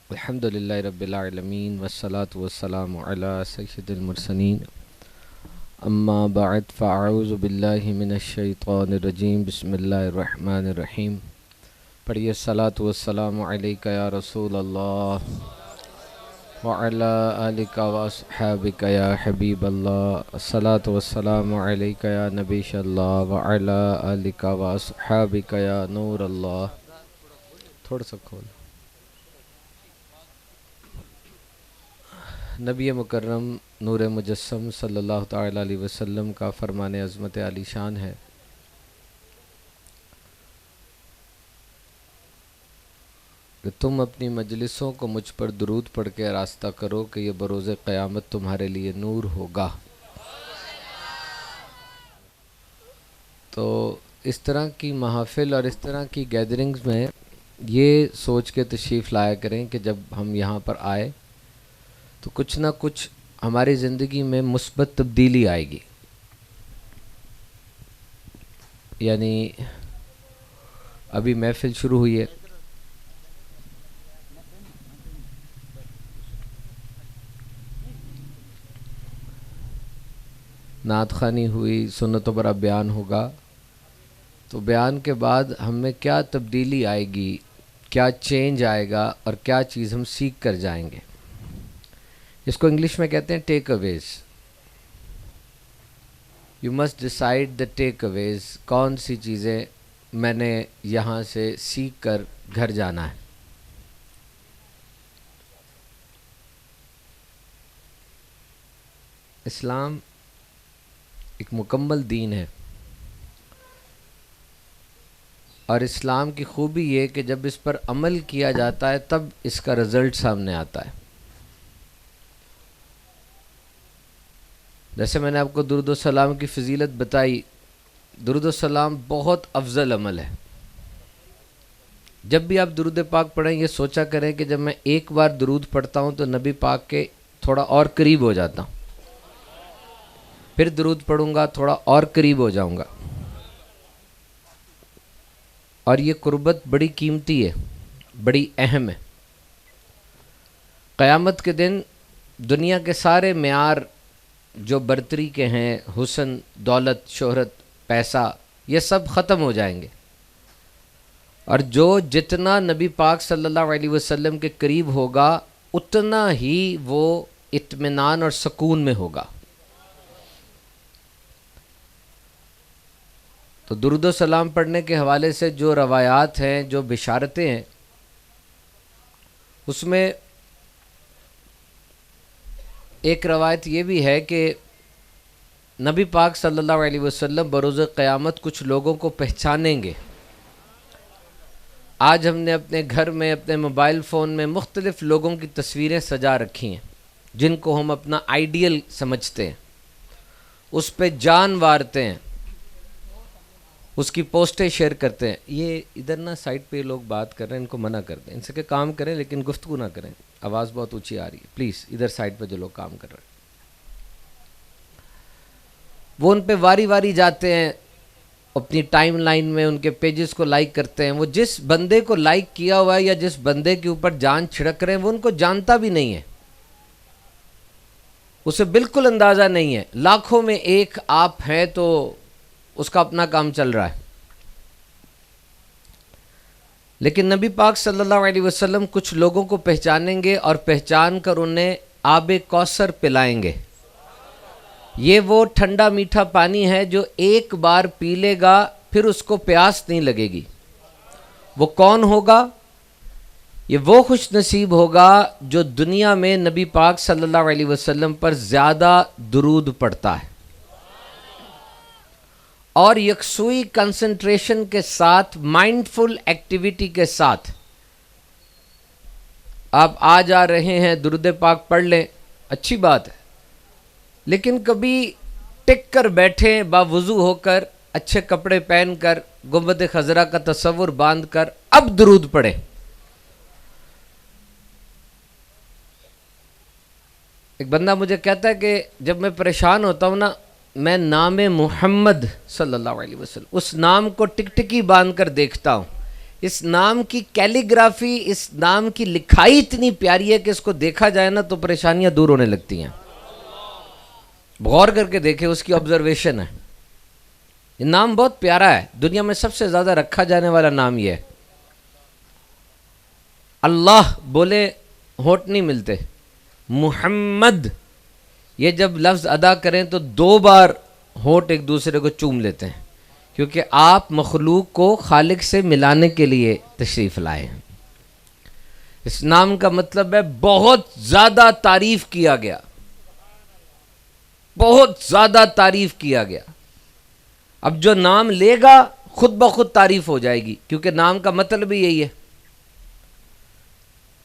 الحمدللہ رب العالمین والصلاة والسلام علی سید المرسلین اما بعد فاعوذ باللہ من الشیطان الرجیم بسم اللہ الرحمن الرحیم. پڑھیے الصلاة والسلام علیکہ یا رسول اللہ وعلی آلک واصحابک یا حبیب اللہ. الصلاة والسلام علیکہ یا نبی اللہ وعلی آلک واصحابک یا نور اللہ. تھوڑا سا کھول. نبی مکرم نور مجسم صلی اللہ تعالیٰ علیہ وسلم کا فرمان عظمت عالی شان ہے کہ تم اپنی مجلسوں کو مجھ پر درود پڑھ کے راستہ کرو کہ یہ بروز قیامت تمہارے لیے نور ہوگا. تو اس طرح کی محافل اور اس طرح کی گیدرنگز میں یہ سوچ کے تشریف لایا کریں کہ جب ہم یہاں پر آئے تو کچھ نہ کچھ ہماری زندگی میں مثبت تبدیلی آئے گی. یعنی ابھی محفل شروع ہوئی ہے، نعت خوانی ہوئی، سنتوں پر اب بیان ہوگا. تو بیان کے بعد ہم میں کیا تبدیلی آئے گی، کیا چینج آئے گا اور کیا چیز ہم سیکھ کر جائیں گے، اس کو انگلش میں کہتے ہیں ٹیک اویز. یو مسٹ ڈیسائیڈ دا ٹیک اویز. کون سی چیزیں میں نے یہاں سے سیکھ کر گھر جانا ہے. اسلام ایک مکمل دین ہے، اور اسلام کی خوبی یہ کہ جب اس پر عمل کیا جاتا ہے تب اس کا رزلٹ سامنے آتا ہے. جیسے میں نے آپ کو درود و سلام کی فضیلت بتائی، درود و سلام بہت افضل عمل ہے. جب بھی آپ درود پاک پڑھیں یہ سوچا کریں کہ جب میں ایک بار درود پڑھتا ہوں تو نبی پاک کے تھوڑا اور قریب ہو جاتا ہوں، پھر درود پڑھوں گا تھوڑا اور قریب ہو جاؤں گا. اور یہ قربت بڑی قیمتی ہے، بڑی اہم ہے. قیامت کے دن دنیا کے سارے معیار جو برتری کے ہیں، حسن، دولت، شہرت، پیسہ، یہ سب ختم ہو جائیں گے، اور جو جتنا نبی پاک صلی اللہ علیہ وسلم کے قریب ہوگا اتنا ہی وہ اطمینان اور سکون میں ہوگا. تو درود و سلام پڑھنے کے حوالے سے جو روایات ہیں، جو بشارتیں ہیں، اس میں ایک روایت یہ بھی ہے کہ نبی پاک صلی اللہ علیہ وسلم بروز قیامت کچھ لوگوں کو پہچانیں گے. آج ہم نے اپنے گھر میں، اپنے موبائل فون میں مختلف لوگوں کی تصویریں سجا رکھی ہیں جن کو ہم اپنا آئیڈیل سمجھتے ہیں، اس پہ جان وارتے ہیں، اس کی پوسٹیں شیئر کرتے ہیں. یہ ادھر نا سائٹ پہ لوگ بات کر رہے ہیں، ان کو منع کر دیں. ان سے کہ کام کریں لیکن گفتگو نہ کریں، آواز بہت اونچی آ رہی ہے. پلیز ادھر سائٹ پہ جو لوگ کام کر رہے ہیں وہ ان پہ واری واری جاتے ہیں، اپنی ٹائم لائن میں ان کے پیجز کو لائک کرتے ہیں. وہ جس بندے کو لائک کیا ہوا ہے یا جس بندے کے اوپر جان چھڑک رہے ہیں وہ ان کو جانتا بھی نہیں ہے، اسے بالکل اندازہ نہیں ہے. لاکھوں میں ایک آپ ہیں تو اس کا اپنا کام چل رہا ہے. لیکن نبی پاک صلی اللہ علیہ وسلم کچھ لوگوں کو پہچانیں گے اور پہچان کر انہیں آب کوثر پلائیں گے. یہ وہ ٹھنڈا میٹھا پانی ہے جو ایک بار پی لے گا پھر اس کو پیاس نہیں لگے گی. وہ کون ہوگا؟ یہ وہ خوش نصیب ہوگا جو دنیا میں نبی پاک صلی اللہ علیہ وسلم پر زیادہ درود پڑھتا ہے اور یکسوئی کنسنٹریشن کے ساتھ، مائنڈفل ایکٹیویٹی کے ساتھ. آپ آ جا رہے ہیں، درود پاک پڑھ لیں، اچھی بات ہے، لیکن کبھی ٹک کر بیٹھیں، باوضو ہو کر، اچھے کپڑے پہن کر، گنبد خضرا کا تصور باندھ کر اب درود پڑھیں. ایک بندہ مجھے کہتا ہے کہ جب میں پریشان ہوتا ہوں نا، میں نام محمد صلی اللہ علیہ وسلم اس نام کو ٹک ٹکی باندھ کر دیکھتا ہوں اس نام کی کیلیگرافی، اس نام کی لکھائی اتنی پیاری ہے کہ اس کو دیکھا جائے نا تو پریشانیاں دور ہونے لگتی ہیں. غور کر کے دیکھیں، اس کی آبزرویشن ہے. یہ نام بہت پیارا ہے. دنیا میں سب سے زیادہ رکھا جانے والا نام یہ ہے. اللہ بولے ہونٹ نہیں ملتے. محمد یہ جب لفظ ادا کریں تو 2 بار ہونٹ ایک دوسرے کو چوم لیتے ہیں، کیونکہ آپ مخلوق کو خالق سے ملانے کے لیے تشریف لائے ہیں. اس نام کا مطلب ہے بہت زیادہ تعریف کیا گیا، بہت زیادہ تعریف کیا گیا. اب جو نام لے گا خود بخود تعریف ہو جائے گی، کیونکہ نام کا مطلب بھی یہی ہے.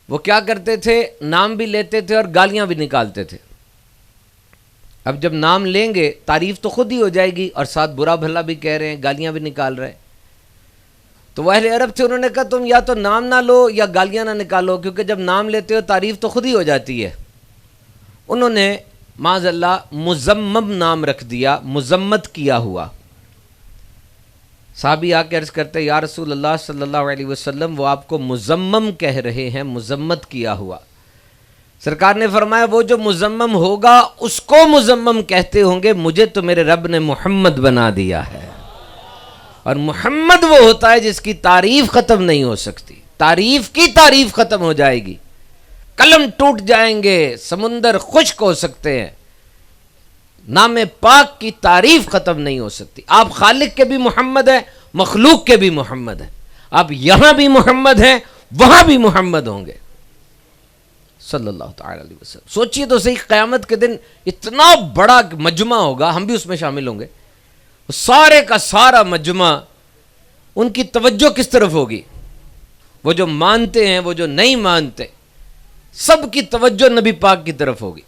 وہ کیا کرتے تھے؟ نام بھی لیتے تھے اور گالیاں بھی نکالتے تھے. اب جب نام لیں گے تعریف تو خود ہی ہو جائے گی، اور ساتھ برا بھلا بھی کہہ رہے ہیں، گالیاں بھی نکال رہے ہیں. تو وہ اہل عرب تھے، انہوں نے کہا تم یا تو نام نہ لو یا گالیاں نہ نکالو، کیونکہ جب نام لیتے ہو تعریف تو خود ہی ہو جاتی ہے. انہوں نے معاذ اللہ مزمم نام رکھ دیا، مذمت کیا ہوا. صحابی آ کے عرض کرتے یا رسول اللہ صلی اللہ علیہ وسلم، وہ آپ کو مزمم کہہ رہے ہیں، مذمت کیا ہوا. سرکار نے فرمایا وہ جو مزمم ہوگا اس کو مزمم کہتے ہوں گے، مجھے تو میرے رب نے محمد بنا دیا ہے. اور محمد وہ ہوتا ہے جس کی تعریف ختم نہیں ہو سکتی. تعریف کی تعریف ختم ہو جائے گی، قلم ٹوٹ جائیں گے، سمندر خشک ہو سکتے ہیں، نام پاک کی تعریف ختم نہیں ہو سکتی. آپ خالق کے بھی محمد ہیں، مخلوق کے بھی محمد ہیں. آپ یہاں بھی محمد ہیں، وہاں بھی محمد ہوں گے صلی اللہ تعالی علیہ وسلم. سوچئے تو صحیح، قیامت کے دن اتنا بڑا مجمع ہوگا، ہم بھی اس میں شامل ہوں گے. سارے کا سارا مجمع، ان کی توجہ کس طرف ہوگی؟ وہ جو مانتے ہیں، وہ جو نہیں مانتے، سب کی توجہ نبی پاک کی طرف ہوگی.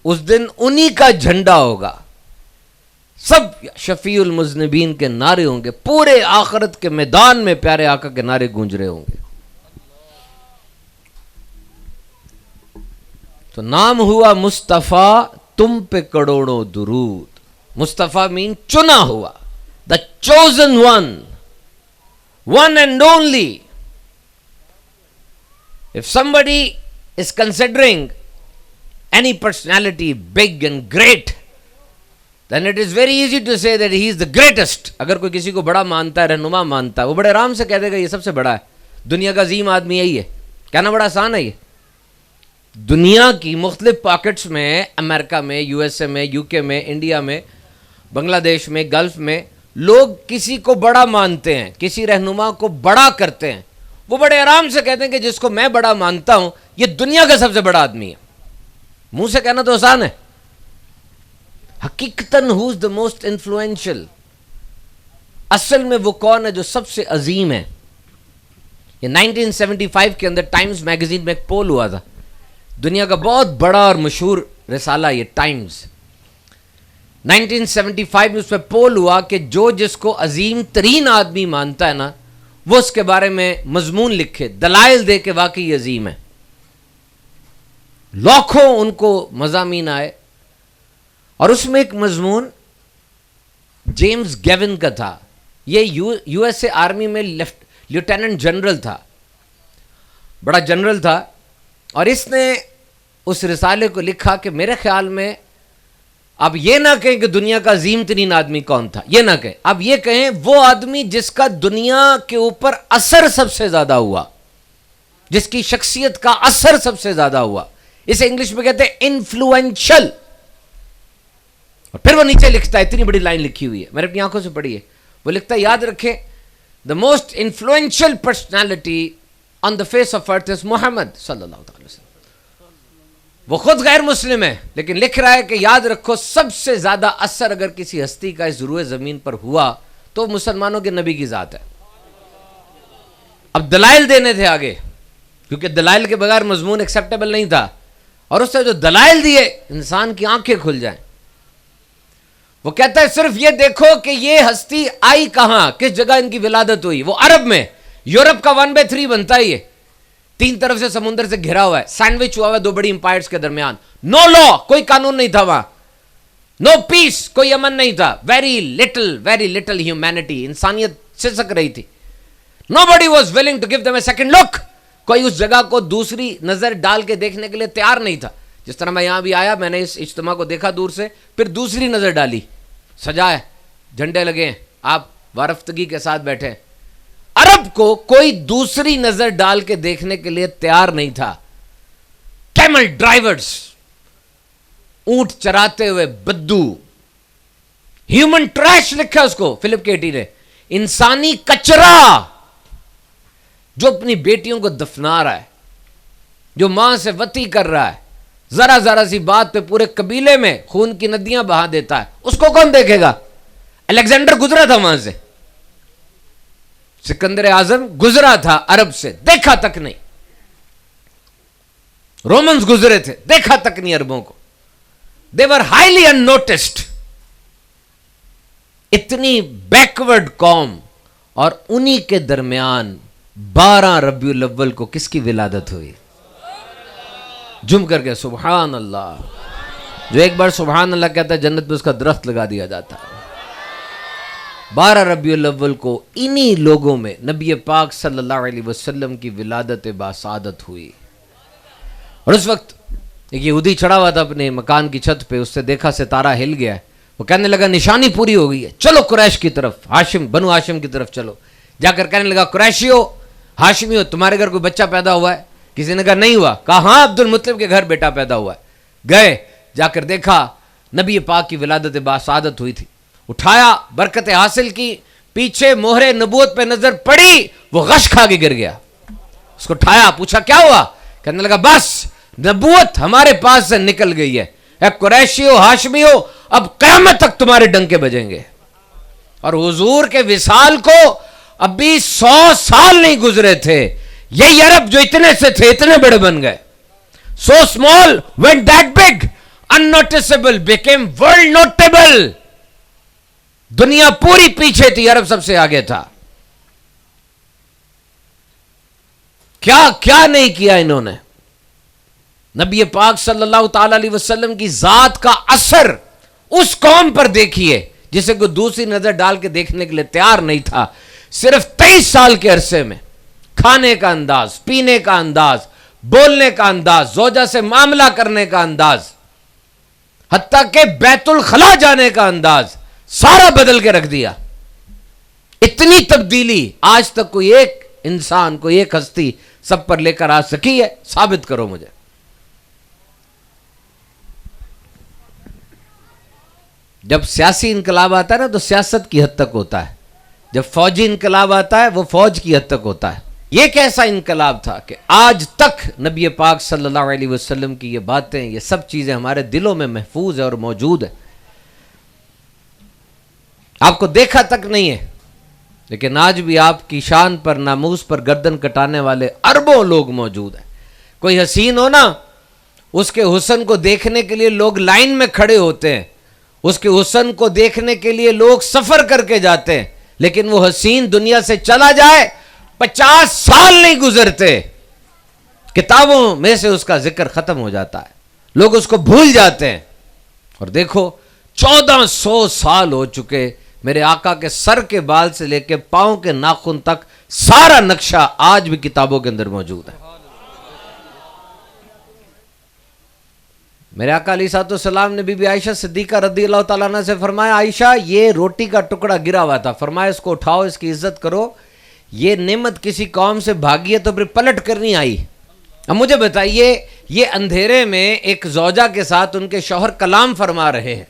اس دن انہی کا جھنڈا ہوگا. سب شفیع المذنبین کے نعرے ہوں گے، پورے آخرت کے میدان میں پیارے آقا کے نعرے گونج رہے ہوں گے. تو نام ہوا مصطفیٰ، تم پہ کروڑوں درود. مصطفیٰ مین چنا ہوا، the chosen one and only. If somebody is considering any personality big and great, then it is very easy to say that he is the greatest. اگر کوئی کسی کو بڑا مانتا ہے، رہنما مانتا ہے، وہ بڑے آرام سے کہہ دے گا یہ سب سے بڑا ہے، دنیا کا عظیم آدمی یہی ہے. کہنا بڑا آسان ہے. یہ دنیا کی مختلف پاکٹس میں، امریکہ میں، یو ایس اے میں، یو کے میں، انڈیا میں، بنگلہ دیش میں، گلف میں، لوگ کسی کو بڑا مانتے ہیں، کسی رہنما کو بڑا کرتے ہیں. وہ بڑے آرام سے کہتے ہیں کہ جس کو میں بڑا مانتا ہوں یہ دنیا کا سب سے بڑا آدمی ہے. منہ سے کہنا تو آسان ہے، حقیقتاً who is the most influential، اصل میں وہ کون ہے جو سب سے عظیم ہے. یہ 1975 کے اندر ٹائمز میگزین میں ایک پول ہوا تھا. دنیا کا بہت بڑا اور مشہور رسالہ یہ ٹائمز. 1975 میں اس پہ پول ہوا کہ جو جس کو عظیم ترین آدمی مانتا ہے نا، وہ اس کے بارے میں مضمون لکھے، دلائل دے کہ واقعی عظیم ہے. لاکھوں ان کو مضامین آئے، اور اس میں ایک مضمون جیمز گیون کا تھا. یہ یو ایس اے آرمی میں لیفٹیننٹ جنرل تھا، بڑا جنرل تھا. اور اس نے اس رسالے کو لکھا کہ میرے خیال میں اب یہ نہ کہیں کہ دنیا کا عظیم ترین آدمی کون تھا، یہ نہ کہیں، اب یہ کہیں وہ آدمی جس کا دنیا کے اوپر اثر سب سے زیادہ ہوا، جس کی شخصیت کا اثر سب سے زیادہ ہوا. اسے انگلش میں کہتے ہیں انفلوئنشل. اور پھر وہ نیچے لکھتا ہے، اتنی بڑی لائن لکھی ہوئی ہے، میں نے اپنی آنکھوں سے پڑھی ہے. وہ لکھتا ہے یاد رکھیں the most influential personality on the face of earth is Muhammad صلی اللہ علیہ وسلم. وہ خود غیر مسلم ہے لیکن لکھ رہا ہے کہ یاد رکھو سب سے زیادہ اثر اگر کسی ہستی کا اس روئے زمین پر ہوا تو مسلمانوں کے نبی کی ذات ہے. اب دلائل دینے تھے آگے، کیونکہ دلائل کے بغیر مضمون ایکسیپٹیبل نہیں تھا، اور اس سے جو دلائل دیے انسان کی آنکھیں کھل جائیں. وہ کہتا ہے صرف یہ دیکھو کہ یہ ہستی آئی کہاں، کس جگہ ان کی ولادت ہوئی. وہ عرب میں، یورپ کا 1/3 بنتا ہے، یہ 3 طرف سے سمندر سے گھرا ہوا ہے، سینڈوچ ہوا ہے 2 بڑی امپائرز کے درمیان. نو لا، کوئی قانون نہیں تھا وہاں. نو پیس، کوئی امن نہیں تھا. ویری لٹل ہیومینٹی، انسانیت سسک رہی تھی. Nobody was willing to give them a second look. کوئی اس جگہ کو دوسری نظر ڈال کے دیکھنے کے لیے تیار نہیں تھا. جس طرح میں یہاں بھی آیا, میں نے اس اجتماع کو دیکھا دور سے, پھر دوسری نظر ڈالی, سجائے, جھنڈے لگے ہیں, آپ وارفتگی کے ساتھ بیٹھے. عرب کو کوئی دوسری نظر ڈال کے دیکھنے کے لیے تیار نہیں تھا. کیمل ڈرائیورز, اونٹ چراتے ہوئے بدو, ہیومن ٹریش لکھا اس کو فلپ کیٹی نے, انسانی کچرا جو اپنی بیٹیوں کو دفنا رہا ہے, جو ماں سے وطی کر رہا ہے, ذرا ذرا سی بات پہ پورے قبیلے میں خون کی ندیاں بہا دیتا ہے, اس کو کون دیکھے گا؟ الیگزینڈر گزرا تھا وہاں سے, سکندر اعظم گزرا تھا عرب سے, دیکھا تک نہیں. رومنز گزرے تھے, دیکھا تک نہیں عربوں کو. They were highly unnoticed. اتنی بیکورڈ قوم, اور انہی کے درمیان 12 ربیع الاول کو کس کی ولادت ہوئی؟ جم کر کے سبحان اللہ. جو ایک بار سبحان اللہ کہتا ہے جنت میں اس کا درخت لگا دیا جاتا ہے. 12 ربیع الاول کو انہی لوگوں میں نبی پاک صلی اللہ علیہ وسلم کی ولادت باسعادت ہوئی. اور اس وقت ایک یہودی چڑھا ہوا تھا اپنے مکان کی چھت پہ, اس سے دیکھا ستارہ ہل گیا. وہ کہنے لگا نشانی پوری ہو گئی ہے, چلو قریش کی طرف, ہاشم, بنو ہاشم کی طرف چلو. جا کر کہنے لگا قریشیو, ہاشمیو, تمہارے گھر کوئی بچہ پیدا ہوا ہے؟ کسی نے کہا نہیں ہوا. کہا ہاں, عبد المطلب کے گھر بیٹا پیدا ہوا ہے. گئے, جا کر دیکھا نبی پاک کی ولادت باسعادت ہوئی تھی. اٹھایا, برکت حاصل کی, پیچھے مہر نبوت پہ نظر پڑی, وہ غش کھا کے گر گیا. اس کو اٹھایا, پوچھا کیا ہوا؟ کہنے لگا بس نبوت ہمارے پاس سے نکل گئی ہے. اے قریشیو, ہاشمیو, اب قیامت تک تمہارے ڈنکے بجیں گے. اور حضور کے وصال کو ابھی 100 سال نہیں گزرے تھے, یہی عرب جو اتنے سے تھے اتنے بڑے بن گئے. So small went that big, unnoticeable became world notable. دنیا پوری پیچھے تھی, عرب سب سے آگے تھا. کیا کیا نہیں کیا انہوں نے. نبی پاک صلی اللہ تعالی علیہ وسلم کی ذات کا اثر اس قوم پر دیکھیے جسے کوئی دوسری نظر ڈال کے دیکھنے کے لیے تیار نہیں تھا. صرف 23 سال کے عرصے میں کھانے کا انداز, پینے کا انداز, بولنے کا انداز, زوجہ سے معاملہ کرنے کا انداز, حتیٰ کہ بیت الخلا جانے کا انداز سارا بدل کے رکھ دیا. اتنی تبدیلی آج تک کوئی ایک انسان, کوئی ایک ہستی سب پر لے کر آ سکی ہے؟ ثابت کرو مجھے. جب سیاسی انقلاب آتا ہے نا تو سیاست کی حد تک ہوتا ہے, جب فوجی انقلاب آتا ہے وہ فوج کی حد تک ہوتا ہے. یہ ایک ایسا انقلاب تھا کہ آج تک نبی پاک صلی اللہ علیہ وسلم کی یہ باتیں, یہ سب چیزیں ہمارے دلوں میں محفوظ ہیں اور موجود ہیں. آپ کو دیکھا تک نہیں ہے, لیکن آج بھی آپ کی شان پر, ناموس پر گردن کٹانے والے اربوں لوگ موجود ہیں. کوئی حسین ہو نا, اس کے حسن کو دیکھنے کے لیے لوگ لائن میں کھڑے ہوتے ہیں, اس کے حسن کو دیکھنے کے لیے لوگ سفر کر کے جاتے ہیں, لیکن وہ حسین دنیا سے چلا جائے 50 سال نہیں گزرتے, کتابوں میں سے اس کا ذکر ختم ہو جاتا ہے, لوگ اس کو بھول جاتے ہیں. اور دیکھو 1400 سال ہو چکے, میرے آقا کے سر کے بال سے لے کے پاؤں کے ناخن تک سارا نقشہ آج بھی کتابوں کے اندر موجود ہے. میرے آقا علیہ الصلوۃ والسلام نے بی بی عائشہ صدیقہ رضی اللہ تعالیٰ عنہ سے فرمایا, عائشہ یہ روٹی کا ٹکڑا گرا ہوا تھا, فرمایا اس کو اٹھاؤ, اس کی عزت کرو, یہ نعمت کسی قوم سے بھاگی ہے تو پھر پلٹ کر نہیں آئی. اب مجھے بتائیے, یہ اندھیرے میں ایک زوجہ کے ساتھ ان کے شوہر کلام فرما رہے ہیں,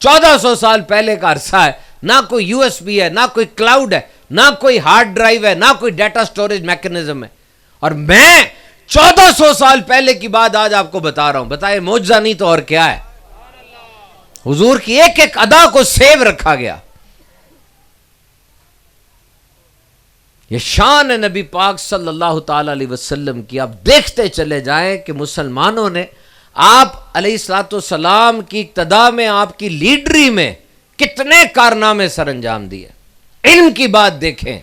1400 سال پہلے کا عرصہ ہے, نہ کوئی یو ایس بی ہے, نہ کوئی کلاؤڈ ہے, نہ کوئی ہارڈ ڈرائیو ہے, نہ کوئی ڈیٹا سٹوریج میکنزم ہے, اور میں 1400 سال پہلے کی بات آج آپ کو بتا رہا ہوں. بتائے معجزہ نہیں تو اور کیا ہے. حضور کی ایک ایک ادا کو سیو رکھا گیا. یہ شان ہے نبی پاک صلی اللہ تعالی علیہ وسلم کی. آپ دیکھتے چلے جائیں کہ مسلمانوں نے آپ علیہ الصلوۃ والسلام کی اقتداء میں, آپ کی لیڈری میں کتنے کارنامے سر انجام دیے. علم کی بات دیکھیں,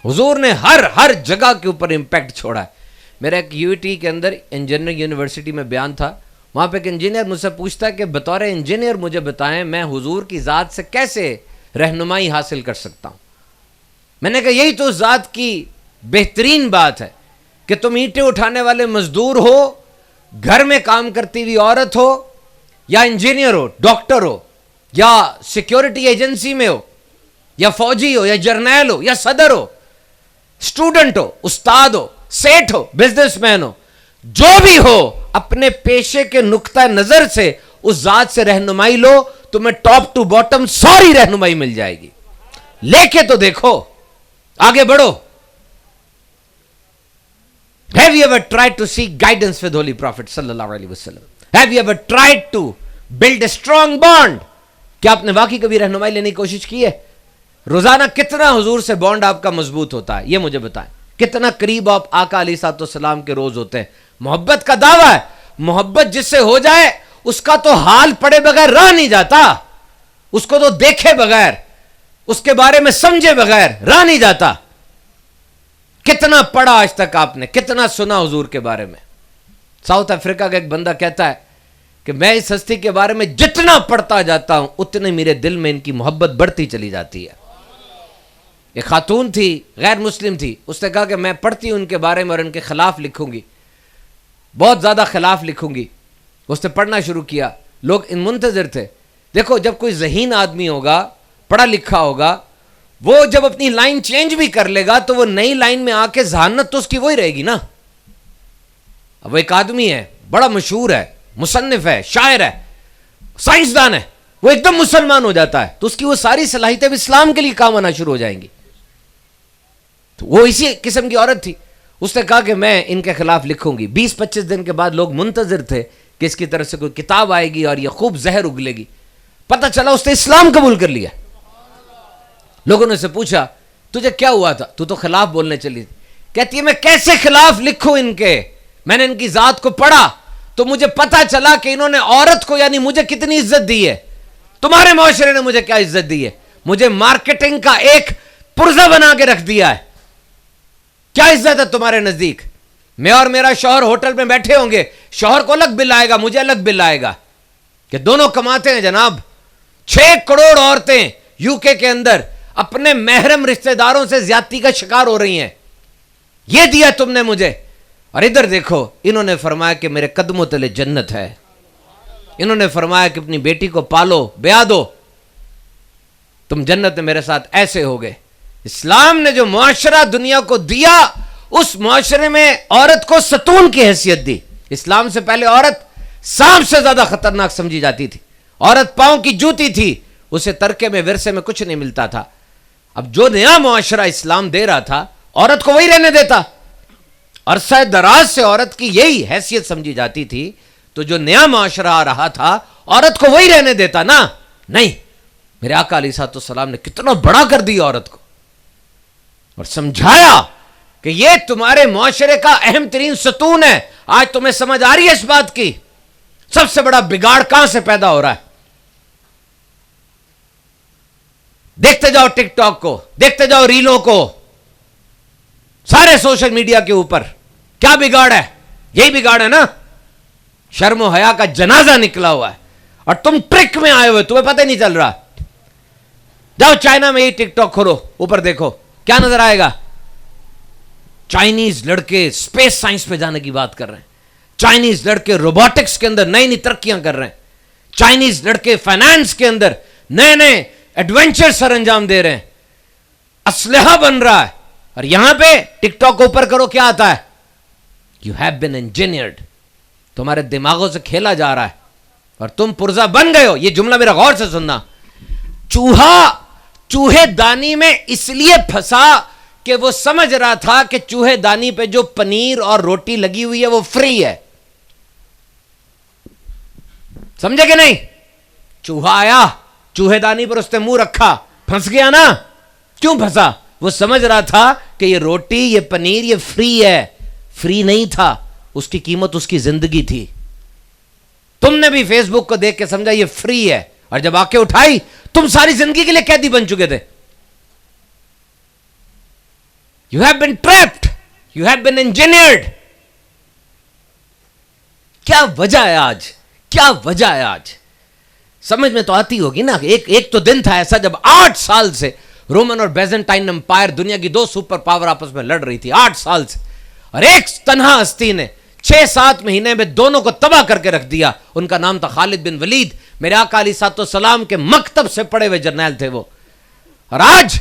حضور نے ہر جگہ کے اوپر امپیکٹ چھوڑا ہے. میرا ایک یو ٹی کے اندر انجینئرنگ یونیورسٹی میں بیان تھا, وہاں پہ ایک انجینئر مجھ سے پوچھتا ہے کہ بطور انجینئر مجھے بتائیں میں حضور کی ذات سے کیسے رہنمائی حاصل کر سکتا ہوں. میں نے کہا یہی تو ذات کی بہترین بات ہے کہ تم اینٹیں اٹھانے والے مزدور ہو، گھر میں کام کرتی ہوئی عورت ہو، یا انجینئر ہو، ڈاکٹر ہو، یا سیکیورٹی ایجنسی میں ہو، یا فوجی ہو، یا جرنیل ہو، یا صدر ہو، اسٹوڈنٹ ہو، استاد ہو، سیٹ ہو، بزنس مین ہو، جو بھی ہو، اپنے پیشے کے نقطہ نظر سے اس ذات سے رہنمائی لو، تمہیں ٹاپ ٹو باٹم ساری رہنمائی مل جائے گی. لے کے تو دیکھو، آگے بڑھو. Have you ever tried to seek guidance with Holy Prophet sallallahu alaihi wasallam? Have you ever tried to build a strong bond? کیا آپ نے واقعی کبھی رہنمائی لینے کی کوشش کی ہے؟ روزانہ کتنا حضور سے بانڈ آپ کا مضبوط ہوتا ہے یہ مجھے بتائیں. کتنا قریب آپ آقا علیہ الصلوۃ والسلام کے روز ہوتے ہیں. محبت کا دعویٰ ہے. محبت جس سے ہو جائے اس کا تو حال پڑے بغیر رہ نہیں جاتا. اس کو تو دیکھے بغیر، اس کے بارے میں سمجھے بغیر رہ نہیں جاتا. کتنا پڑھا آج تک آپ نے، کتنا سنا حضور کے بارے میں. ساؤتھ افریقہ کا ایک بندہ کہتا ہے کہ میں اس ہستی کے بارے میں جتنا پڑھتا جاتا ہوں اتنے میرے دل میں ان کی محبت بڑھتی چلی جاتی ہے. ایک خاتون تھی، غیر مسلم تھی. اس نے کہا کہ میں پڑھتی ہوں ان کے بارے میں اور ان کے خلاف لکھوں گی، بہت زیادہ خلاف لکھوں گی. اس نے پڑھنا شروع کیا. لوگ ان منتظر تھے. دیکھو جب کوئی ذہین آدمی ہوگا، پڑھا لکھا ہوگا، وہ جب اپنی لائن چینج بھی کر لے گا تو وہ نئی لائن میں آ کے ذہانت تو اس کی وہی رہے گی نا. اب وہ ایک آدمی ہے، بڑا مشہور ہے، مصنف ہے، شاعر ہے، سائنسدان ہے، وہ ایک دم مسلمان ہو جاتا ہے تو اس کی وہ ساری صلاحیتیں اسلام کے لیے کام آنا شروع ہو جائیں گی. تو وہ اسی قسم کی عورت تھی. اس نے کہا کہ میں ان کے خلاف لکھوں گی. 20-25 دن کے بعد لوگ منتظر تھے کہ اس کی طرف سے کوئی کتاب آئے گی اور یہ خوب زہر اگلے گی. پتہ چلا اس نے اسلام قبول کر لیا. لوگوں نے سے پوچھا تجھے کیا ہوا تھا، تو خلاف بولنے چلی تھی. کہتی ہے میں کیسے خلاف لکھوں ان کے، میں نے ان کی ذات کو پڑھا تو مجھے پتا چلا کہ انہوں نے عورت کو یعنی مجھے کتنی عزت دی ہے. تمہارے معاشرے نے مجھے کیا عزت دی ہے، مجھے مارکیٹنگ کا ایک پرزہ بنا کے رکھ دیا ہے. کیا عزت ہے تمہارے نزدیک؟ میں اور میرا شوہر ہوٹل میں بیٹھے ہوں گے، شوہر کو الگ بل آئے گا، مجھے الگ بل آئے گا کہ دونوں کماتے ہیں. جناب 6 کروڑ عورتیں یو کے اندر اپنے محرم رشتہ داروں سے زیادتی کا شکار ہو رہی ہیں. یہ دیا تم نے مجھے. اور ادھر دیکھو، انہوں نے فرمایا کہ میرے قدموں تلے جنت ہے. انہوں نے فرمایا کہ اپنی بیٹی کو پالو، بیاہ دو، تم جنت میں میرے ساتھ ایسے ہو گئے. اسلام نے جو معاشرہ دنیا کو دیا، اس معاشرے میں عورت کو ستون کی حیثیت دی. اسلام سے پہلے عورت سانپ سے زیادہ خطرناک سمجھی جاتی تھی. عورت پاؤں کی جوتی تھی، اسے ترکے میں ورثے میں کچھ نہیں ملتا تھا. اب جو نیا معاشرہ اسلام دے رہا تھا عورت کو وہی رہنے دیتا. عرصہ دراز سے عورت کی یہی حیثیت سمجھی جاتی تھی، تو جو نیا معاشرہ آ رہا تھا عورت کو وہی رہنے دیتا نا. نہیں، میرے آقا علیہ الصلوۃ والسلام نے کتنا بڑا کر دیا عورت کو اور سمجھایا کہ یہ تمہارے معاشرے کا اہم ترین ستون ہے. آج تمہیں سمجھ آ رہی ہے اس بات کی سب سے بڑا بگاڑ کہاں سے پیدا ہو رہا ہے؟ دیکھتے جاؤ ٹک ٹاک کو، دیکھتے جاؤ ریلوں کو، سارے سوشل میڈیا کے اوپر. کیا بگاڑ ہے؟ یہی بگاڑ ہے نا. شرم و حیا کا جنازہ نکلا ہوا ہے اور تم ٹرک میں آئے ہوئے، تمہیں پتہ نہیں چل رہا. جاؤ چائنا میں یہ ٹک ٹاک کھولو، اوپر دیکھو کیا نظر آئے گا. چائنیز لڑکے اسپیس سائنس پہ جانے کی بات کر رہے ہیں. چائنیز لڑکے روبوٹکس کے اندر نئی نئی ترقیاں کر رہے ہیں. چائنیز لڑکے فائنانس کے اندر نئے نئے ایڈونچر سر انجام دے رہے ہیں. اسلحہ بن رہا ہے. اور یہاں پہ ٹک ٹاک کو اوپر کرو، کیا آتا ہے؟ You have been engineered. تمہارے دماغوں سے کھیلا جا رہا ہے اور تم پرزہ بن گئے ہو. یہ جملہ میرا غور سے سننا. چوہے دانی میں اس لیے پھنسا کہ وہ سمجھ رہا تھا کہ چوہے دانی پہ جو پنیر اور روٹی لگی ہوئی ہے وہ فری ہے. سمجھے کہ نہیں؟ چوہا آیا، چوہے دانی پر اس نے منہ رکھا، پھنس گیا نا. کیوں پھنسا؟ وہ سمجھ رہا تھا کہ یہ روٹی، یہ پنیر، یہ فری ہے. فری نہیں تھا، اس کی قیمت اس کی زندگی تھی. تم نے بھی فیس بک کو دیکھ کے سمجھا یہ فری ہے، اور جب آ کے اٹھائی تم ساری زندگی کے لیے قیدی بن چکے تھے. You have been trapped. You have been engineered. کیا وجہ ہے آج؟ کیا وجہ ہے آج؟ سمجھ میں تو آتی ہوگی نا. ایک تو دن تھا ایسا جب 8 سال سے رومن اور بیزنٹائن امپائر، دنیا کی دو سپر پاور آپس میں لڑ رہی تھی 8 سال سے، اور ایک تنہا ہستی نے 6-7 مہینے میں دونوں کو تباہ کر کے رکھ دیا. ان کا نام تھا خالد بن ولید. میرے آقا علیہ الصلوۃ والسلام کے مکتب سے پڑے ہوئے جرنیل تھے وہ، اور آج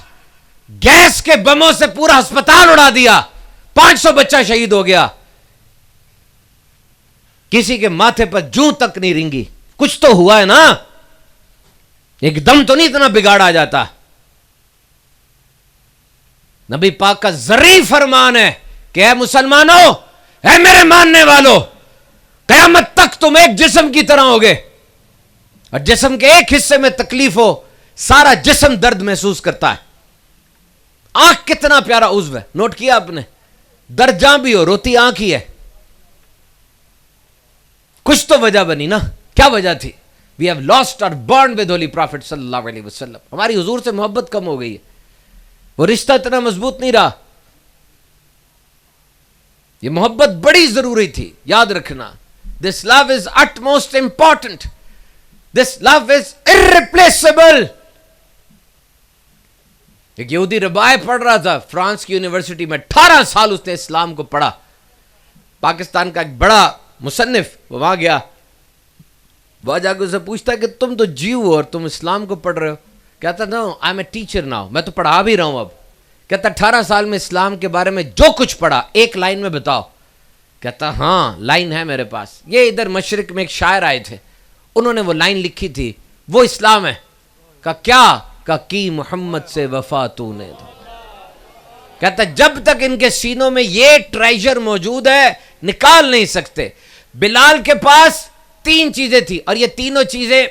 گیس کے بموں سے پورا ہسپتال اڑا دیا، 500 بچہ شہید ہو گیا، کسی کے ماتھے پر جوں تک نہیں رنگی. کچھ تو ہوا ہے نا، ایک دم تو نہیں اتنا بگاڑ آ جاتا. نبی پاک کا ذری فرمان ہے کہ اے مسلمانوں، اے میرے ماننے والوں، قیامت تک تم ایک جسم کی طرح ہوگے، اور جسم کے ایک حصے میں تکلیف ہو سارا جسم درد محسوس کرتا ہے. آنکھ کتنا پیارا عضو ہے، نوٹ کیا آپ نے؟ درد جہاں بھی ہو روتی آنکھ ہی ہے. کچھ تو وجہ بنی نا، کیا وجہ تھی؟ We have lost our bond with Holy Prophet صلی اللہ علیہ وسلم. ہماری حضور سے محبت کم ہو گئی ہے، وہ رشتہ اتنا مضبوط نہیں رہا. یہ محبت بڑی ضروری تھی، یاد رکھنا. This love is utmost important. This love is irreplaceable. ایک یہودی ربائے پڑھ رہا تھا فرانس کی یونیورسٹی میں، 18 سال اس نے اسلام کو پڑھا. پاکستان کا ایک بڑا مصنف وہ وہاں گیا، وہاں جا کے اسے پوچھتا کہ تم تو جیو ہو اور تم اسلام کو پڑھ رہے ہو. کہتا no I am a teacher now, میں تو پڑھا بھی رہا ہوں اب. کہتا 18 سال میں اسلام کے بارے میں جو کچھ پڑھا ایک لائن میں بتاؤ. کہتا ہاں لائن ہے میرے پاس. یہ ادھر مشرق میں ایک شاعر آئے تھے، انہوں نے وہ لائن لکھی تھی، وہ اسلام ہے. کہا کیا؟ کہا کی محمد سے وفا تو نے. کہتا جب تک ان کے سینوں میں یہ ٹریجر موجود ہے نکال نہیں سکتے. بلال کے پاس 3 چیزیں تھی، اور یہ تینوں چیزیں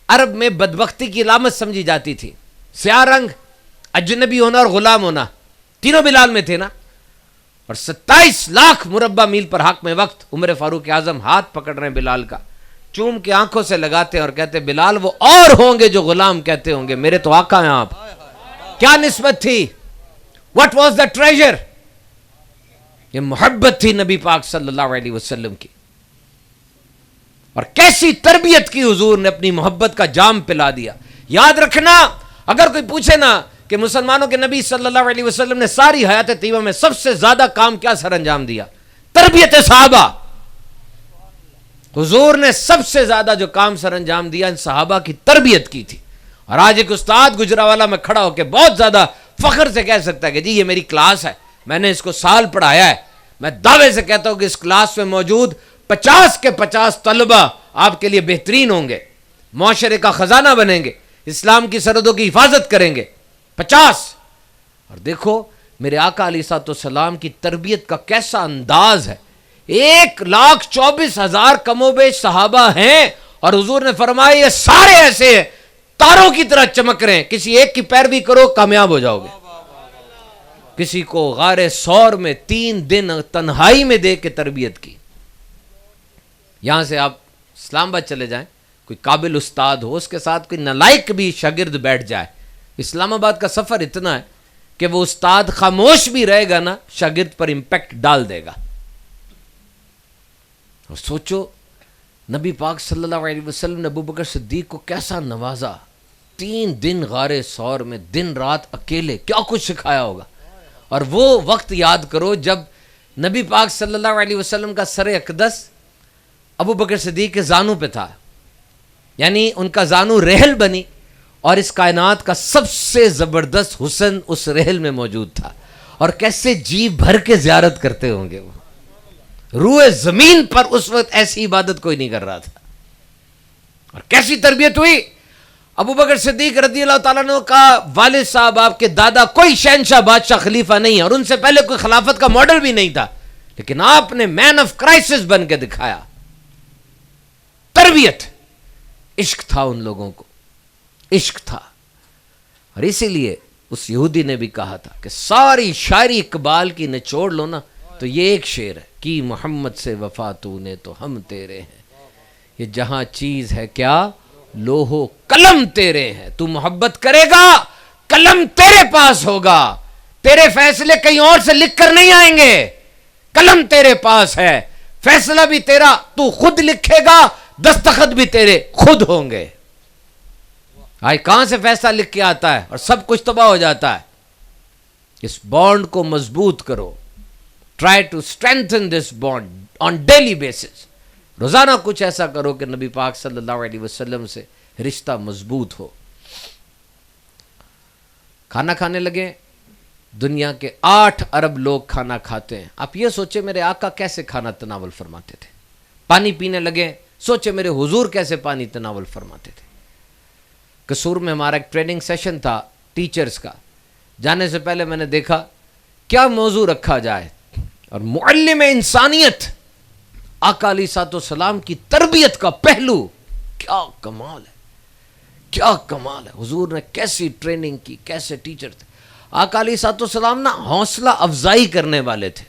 عرب میں بدبختی کی علامت سمجھی جاتی تھی: سیاہ رنگ، اجنبی ہونا اور غلام ہونا. تینوں بلال میں تھے نا. اور 27 لاکھ مربع میل پر حاکم وقت عمر فاروق اعظم ہاتھ پکڑ رہے ہیں بلال کا، چوم کے آنکھوں سے لگاتے ہیں اور کہتے بلال وہ اور ہوں گے جو غلام کہتے ہوں گے، میرے تو آقا ہیں آپ. کیا نسبت تھی؟ What was the treasure؟ یہ محبت تھی نبی پاک صلی اللہ علیہ وسلم کی. اور کیسی تربیت کی حضور نے، اپنی محبت کا جام پلا دیا. یاد رکھنا، اگر کوئی پوچھے نا کہ مسلمانوں کے نبی صلی اللہ علیہ وسلم نے ساری حیات طیبہ میں سب سے زیادہ کام کیا سر انجام دیا؟ تربیت صحابہ. حضور نے سب سے زیادہ جو کام سر انجام دیا ان صحابہ کی تربیت کی تھی. اور آج ایک استاد گجراوالا میں کھڑا ہو کے بہت زیادہ فخر سے کہہ سکتا ہے کہ جی یہ میری کلاس ہے، میں نے اس کو سال پڑھایا ہے. میں دعوے سے کہتا ہوں کہ اس کلاس میں موجود 50 کے 50 طلبہ آپ کے لیے بہترین ہوں گے، معاشرے کا خزانہ بنیں گے، اسلام کی سرحدوں کی حفاظت کریں گے. 50. اور دیکھو میرے آقا علیہ الصلوۃ والسلام کی تربیت کا کیسا انداز ہے. 1,24,000 کم و بیش صحابہ ہیں، اور حضور نے فرمایا یہ سارے ایسے ہیں تاروں کی طرح چمک رہے ہیں، کسی ایک کی پیروی کرو کامیاب ہو جاؤ گے. کسی کو غار ثور میں 3 دن تنہائی میں دے کے تربیت کی. یہاں سے آپ اسلام آباد چلے جائیں، کوئی قابل استاد ہو، اس کے ساتھ کوئی نالائق بھی شاگرد بیٹھ جائے، اسلام آباد کا سفر اتنا ہے کہ وہ استاد خاموش بھی رہے گا نا، شاگرد پر امپیکٹ ڈال دے گا. اور سوچو نبی پاک صلی اللہ علیہ وسلم نے ابوبکر صدیق کو کیسا نوازا. 3 دن غار ثور میں دن رات اکیلے، کیا کچھ سکھایا ہوگا. اور وہ وقت یاد کرو جب نبی پاک صلی اللہ علیہ وسلم کا سر اقدس ابوبکر صدیق کے زانوں پہ تھا، یعنی ان کا زانو رحل بنی، اور اس کائنات کا سب سے زبردست حسن اس رحل میں موجود تھا. اور کیسے جی بھر کے زیارت کرتے ہوں گے وہ. روح زمین پر اس وقت ایسی عبادت کوئی نہیں کر رہا تھا. اور کیسی تربیت ہوئی. ابوبکر صدیق رضی اللہ تعالیٰ عنہ کا والد صاحب، آپ کے دادا، کوئی شہنشاہ بادشاہ خلیفہ نہیں ہے، اور ان سے پہلے کوئی خلافت کا ماڈل بھی نہیں تھا، لیکن آپ نے مین آف کرائسس بن کے دکھایا. تربیت، عشق تھا ان لوگوں کو، عشق تھا. اور اسی لیے اس یہودی نے بھی کہا تھا کہ ساری شاعری اقبال کی نچوڑ لو نا تو یہ ایک شعر ہے کہ محمد سے وفا تو نے تو ہم تیرے ہیں. یہ جہاں چیز ہے کیا لوہو قلم تیرے ہیں. تو محبت کرے گا قلم تیرے پاس ہوگا، تیرے فیصلے کہیں اور سے لکھ کر نہیں آئیں گے. قلم تیرے پاس ہے، فیصلہ بھی تیرا تو خود لکھے گا، دستخط بھی تیرے خود ہوں گے. آج کہاں سے فیصلہ لکھ کے آتا ہے اور سب کچھ تباہ ہو جاتا ہے. اس بانڈ کو مضبوط کرو. Try to strengthen this bond on daily basis. روزانہ کچھ ایسا کرو کہ نبی پاک صلی اللہ علیہ وسلم سے رشتہ مضبوط ہو. کھانا کھانے لگے. دنیا کے 8 ارب لوگ کھانا کھاتے ہیں. آپ یہ سوچے میرے آقا کیسے کھانا تناول فرماتے تھے. پانی پینے لگے. سوچے میرے حضور کیسے پانی تناول فرماتے تھے. قصور میں ہمارا ایک ٹریننگ سیشن تھا ٹیچرز کا. جانے سے پہلے میں نے دیکھا کیا موضوع رکھا جائے, اور معلم انسانیت آقا علیہ الصلوۃ والسلام کی تربیت کا پہلو. کیا کمال ہے, کیا کمال ہے. حضور نے کیسی ٹریننگ کی, کیسے ٹیچر تھے. آقا علیہ الصلوۃ والسلام نا حوصلہ افزائی کرنے والے تھے,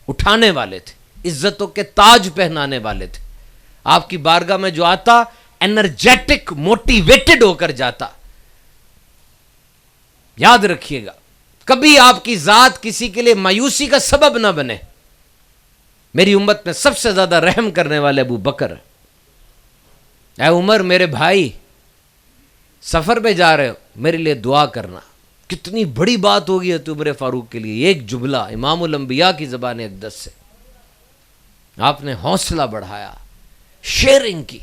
اٹھانے والے تھے, عزتوں کے تاج پہنانے والے تھے. آپ کی بارگاہ میں جو آتا انرجیٹک موٹیویٹڈ ہو کر جاتا. یاد رکھیے گا کبھی آپ کی ذات کسی کے لیے مایوسی کا سبب نہ بنے. میری امت میں سب سے زیادہ رحم کرنے والے ابو بکر. اے عمر میرے بھائی, سفر پہ جا رہے ہو, میرے لیے دعا کرنا. کتنی بڑی بات ہوگی ہے عمر فاروق کے لیے. ایک جملہ امام الانبیاء کی زبان اقدس سے آپ نے حوصلہ بڑھایا, شیئرنگ کی.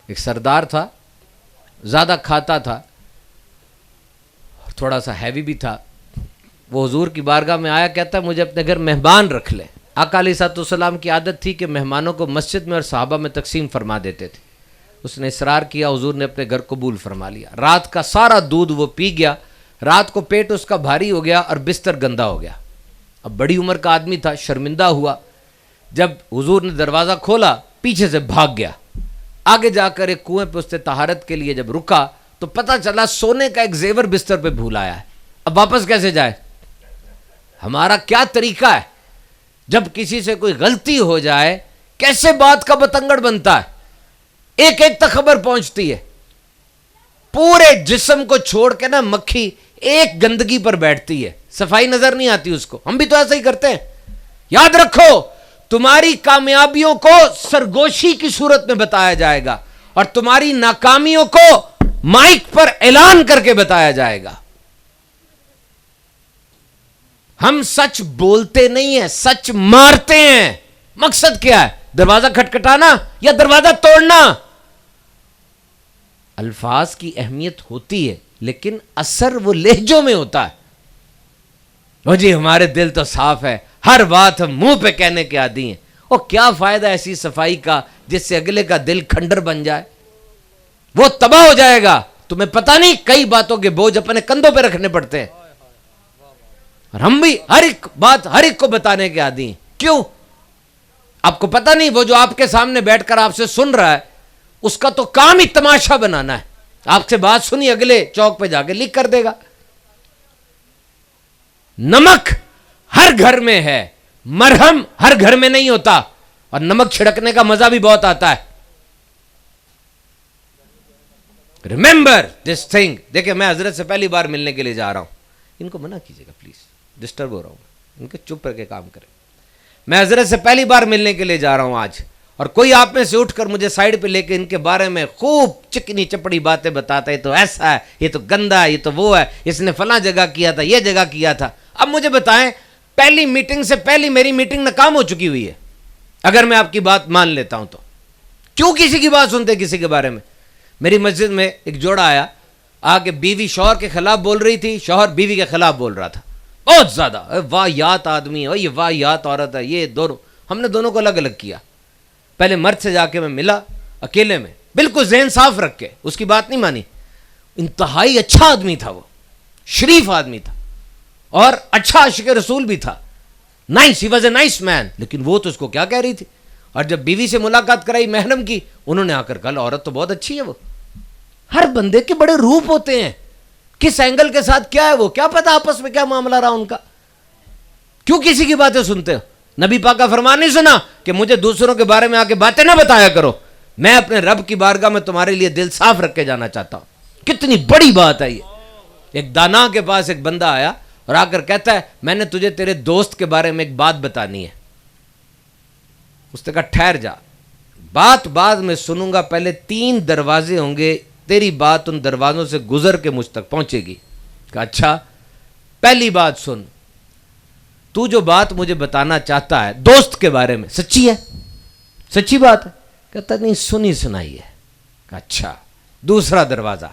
ایک سردار تھا, زیادہ کھاتا تھا, تھوڑا سا ہیوی بھی تھا. وہ حضور کی بارگاہ میں آیا, کہتا ہے مجھے اپنے گھر مہمان رکھ لے. آقا علیہ الصلوۃ والسلام کی عادت تھی کہ مہمانوں کو مسجد میں اور صحابہ میں تقسیم فرما دیتے تھے. اس نے اصرار کیا, حضور نے اپنے گھر قبول فرما لیا. رات کا سارا دودھ وہ پی گیا. رات کو پیٹ اس کا بھاری ہو گیا اور بستر گندا ہو گیا. اب بڑی عمر کا آدمی تھا, شرمندہ ہوا. جب حضور نے دروازہ کھولا پیچھے سے بھاگ گیا. آگے جا کر ایک کنویں پہ اس نے طہارت کے لیے جب رکا تو پتہ چلا سونے کا ایک زیور بستر پہ بھول آیا ہے. اب واپس کیسے جائے؟ ہمارا کیا طریقہ ہے جب کسی سے کوئی غلطی ہو جائے, کیسے بات کا بتنگڑ بنتا ہے. ایک ایک تک خبر پہنچتی ہے. پورے جسم کو چھوڑ کے نا مکھی ایک گندگی پر بیٹھتی ہے, صفائی نظر نہیں آتی اس کو. ہم بھی تو ایسا ہی کرتے ہیں. یاد رکھو تمہاری کامیابیوں کو سرگوشی کی صورت میں بتایا جائے گا اور تمہاری ناکامیوں کو مائک پر اعلان کر کے بتایا جائے گا. ہم سچ بولتے نہیں ہیں, سچ مارتے ہیں. مقصد کیا ہے؟ دروازہ کھٹکھٹانا یا دروازہ توڑنا؟ الفاظ کی اہمیت ہوتی ہے لیکن اثر وہ لہجوں میں ہوتا ہے. وہ جی ہمارے دل تو صاف ہے, ہر بات ہم منہ پہ کہنے کے عادی ہیں. اور کیا فائدہ ایسی صفائی کا جس سے اگلے کا دل کھنڈر بن جائے؟ وہ تباہ ہو جائے گا. تمہیں پتہ نہیں کئی باتوں کے بوجھ اپنے کندھوں پہ رکھنے پڑتے ہیں, اور ہم بھی ہر ایک بات ہر ایک کو بتانے کے عادی ہیں. کیوں؟ آپ کو پتہ نہیں وہ جو آپ کے سامنے بیٹھ کر آپ سے سن رہا ہے اس کا تو کام ہی تماشا بنانا ہے. آپ سے بات سنی, اگلے چوک پہ جا کے لیک کر دے گا. نمک ہر گھر میں ہے, مرہم ہر گھر میں نہیں ہوتا, اور نمک چھڑکنے کا مزہ بھی بہت آتا ہے. Remember this thing. دیکھیں میں حضرت سے پہلی بار ملنے کے لیے جا رہا ہوں. ان کو منع کیجیے گا پلیز, ڈسٹرب ہو رہا ہوں. ان کے چپ کر کے کام کریں. میں حضرت سے پہلی بار ملنے کے لیے جا رہا ہوں آج, اور کوئی آپ میں سے اٹھ کر مجھے سائڈ پہ لے کے ان کے بارے میں خوب چکنی چپڑی باتیں بتاتا ہے. یہ تو ایسا ہے, یہ تو گندا ہے, یہ تو وہ ہے, اس نے فلاں جگہ کیا تھا, یہ جگہ کیا تھا. اب مجھے بتائیں, پہلی میٹنگ سے پہلی میری میٹنگ ناکام ہو چکی ہوئی ہے. اگر میں آپ کی بات مان لیتا ہوں تو کیوں کسی کی بات سنتے کسی کے بارے میں؟ میری مسجد میں ایک جوڑا آیا, آ کے بیوی شوہر کے خلاف بول رہی تھی, شوہر بیوی کے خلاف بول رہا تھا بہت زیادہ. واہیات آدمی ہے, یہ واہیات عورت ہے, یہ دونوں. ہم نے دونوں کو الگ الگ کیا. پہلے مرد سے جا کے میں ملا اکیلے میں, بالکل ذہن صاف رکھ کے, اس کی بات نہیں مانی. انتہائی اچھا آدمی تھا, وہ شریف آدمی تھا اور اچھا عاشق رسول بھی تھا. Nice, he was a nice man. لیکن وہ تو اس کو کیا کہہ رہی تھی. اور جب بیوی سے ملاقات کرائی محرم کی, انہوں نے آ کر کہا عورت تو بہت اچھی ہے. وہ ہر بندے کے بڑے روپ ہوتے ہیں, کس اینگل کے ساتھ کیا ہے وہ کیا پتا آپس میں کیا معاملہ رہا ان کا. کیوں کسی کی باتیں سنتے ہو؟ نبی پاک کا فرمان نہیں سنا کہ مجھے دوسروں کے بارے میں آ کے باتیں نہ بتایا کرو, میں اپنے رب کی بارگاہ میں تمہارے لیے دل صاف رکھ کے جانا چاہتا ہوں. کتنی بڑی بات ہے یہ. ایک دانا کے پاس ایک بندہ آیا اور آ کر کہتا ہے میں نے تجھے تیرے دوست کے بارے میں ایک بات بتانی ہے. اس نے کہا ٹھہر جا, بات بعد میں سنوں گا, پہلے 3 دروازے ہوں گے, تیری بات ان دروازوں سے گزر کے مجھ تک پہنچے گی. کہا اچھا, پہلی بات سن, تو جو بات مجھے بتانا چاہتا ہے دوست کے بارے میں سچی ہے, سچی بات ہے؟ کہتا نہیں سنی سنائی ہے. کہا اچھا. دوسرا دروازہ,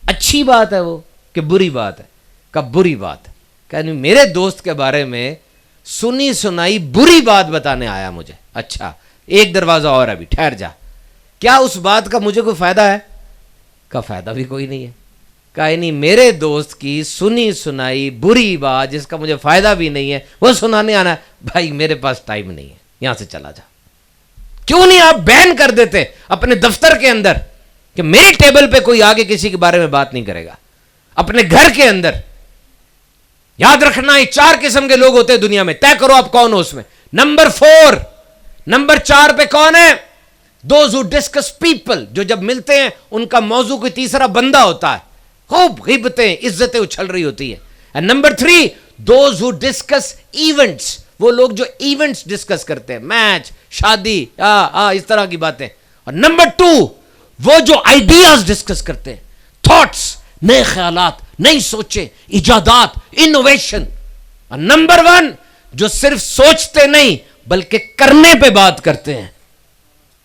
اچھی بات ہے وہ کہ بری بات ہے؟ کہا بری بات ہے. کہ نہیں, میرے دوست کے بارے میں سنی سنائی بری بات بتانے آیا مجھے. اچھا, ایک دروازہ اور ابھی, ٹھہر جا, کیا اس بات کا مجھے کوئی فائدہ ہے؟ کا فائدہ بھی کوئی نہیں ہے. کہا نہیں, میرے دوست کی سنی سنائی بری بات جس کا مجھے فائدہ بھی نہیں ہے وہ سنانے آنا ہے. بھائی میرے پاس ٹائم نہیں ہے, یہاں سے چلا جا. کیوں نہیں آپ بین کر دیتے اپنے دفتر کے اندر کہ میری ٹیبل پہ کوئی آگے کسی کے بارے میں بات نہیں کرے گا. اپنے گھر کے اندر یاد رکھنا, یہ 4 قسم کے لوگ ہوتے ہیں دنیا میں, طے کرو آپ کون ہو اس میں. نمبر 4 پہ کون ہے؟ دوز ہو ڈسکس پیپل, جو جب ملتے ہیں ان کا موضوع کوئی تیسرا بندہ ہوتا ہے, خوب غیبتیں عزتیں اچھل رہی ہوتی ہے. And number 3 those who discuss events, وہ لوگ جو ایونٹس ڈسکس کرتے ہیں, میچ, شادی, اس طرح کی باتیں. اور نمبر 2 وہ جو آئیڈیاز ڈسکس کرتے ہیں, تھاٹس, نئے خیالات, نئی سوچیں, ایجادات, انوویشن. اور نمبر 1 جو صرف سوچتے نہیں بلکہ کرنے پہ بات کرتے ہیں.